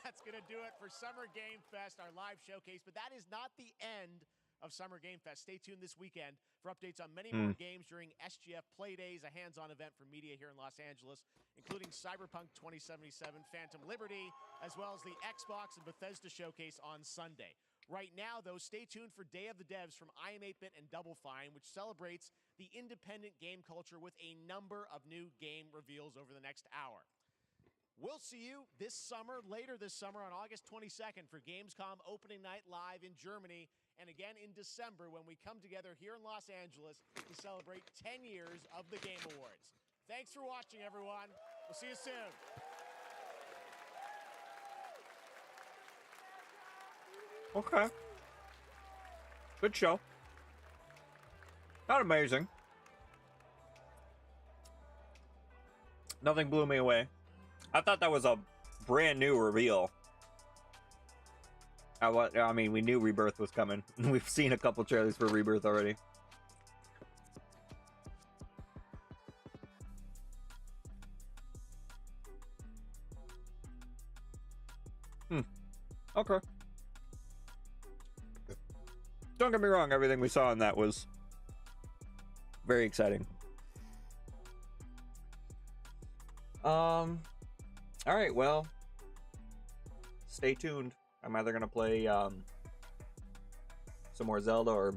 That's going to do it for Summer Game Fest, our live showcase. But that is not the end of Summer Game Fest. Stay tuned this weekend for updates on many more games during SGF Play Days, a hands-on event for media here in Los Angeles, including Cyberpunk 2077, Phantom Liberty, as well as the Xbox and Bethesda showcase on Sunday. Right now, though, stay tuned for Day of the Devs from I Am 8-Bit and Double Fine, which celebrates the independent game culture with a number of new game reveals over the next hour. We'll see you this summer, later this summer on August 22nd for Gamescom opening night live in Germany, and again in December when we come together here in Los Angeles to celebrate 10 years of the Game Awards. Thanks for watching, everyone. We'll see you soon. Okay. Good show. Not amazing. Nothing blew me away. I thought that was a brand new reveal. I mean, we knew Rebirth was coming. We've seen a couple trailers for Rebirth already. Okay. Don't get me wrong, everything we saw in that was very exciting. All right, well, stay tuned. I'm either gonna play some more Zelda or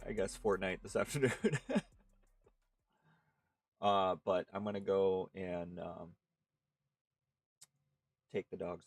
I guess Fortnite this afternoon. But I'm gonna go and take the dogs out.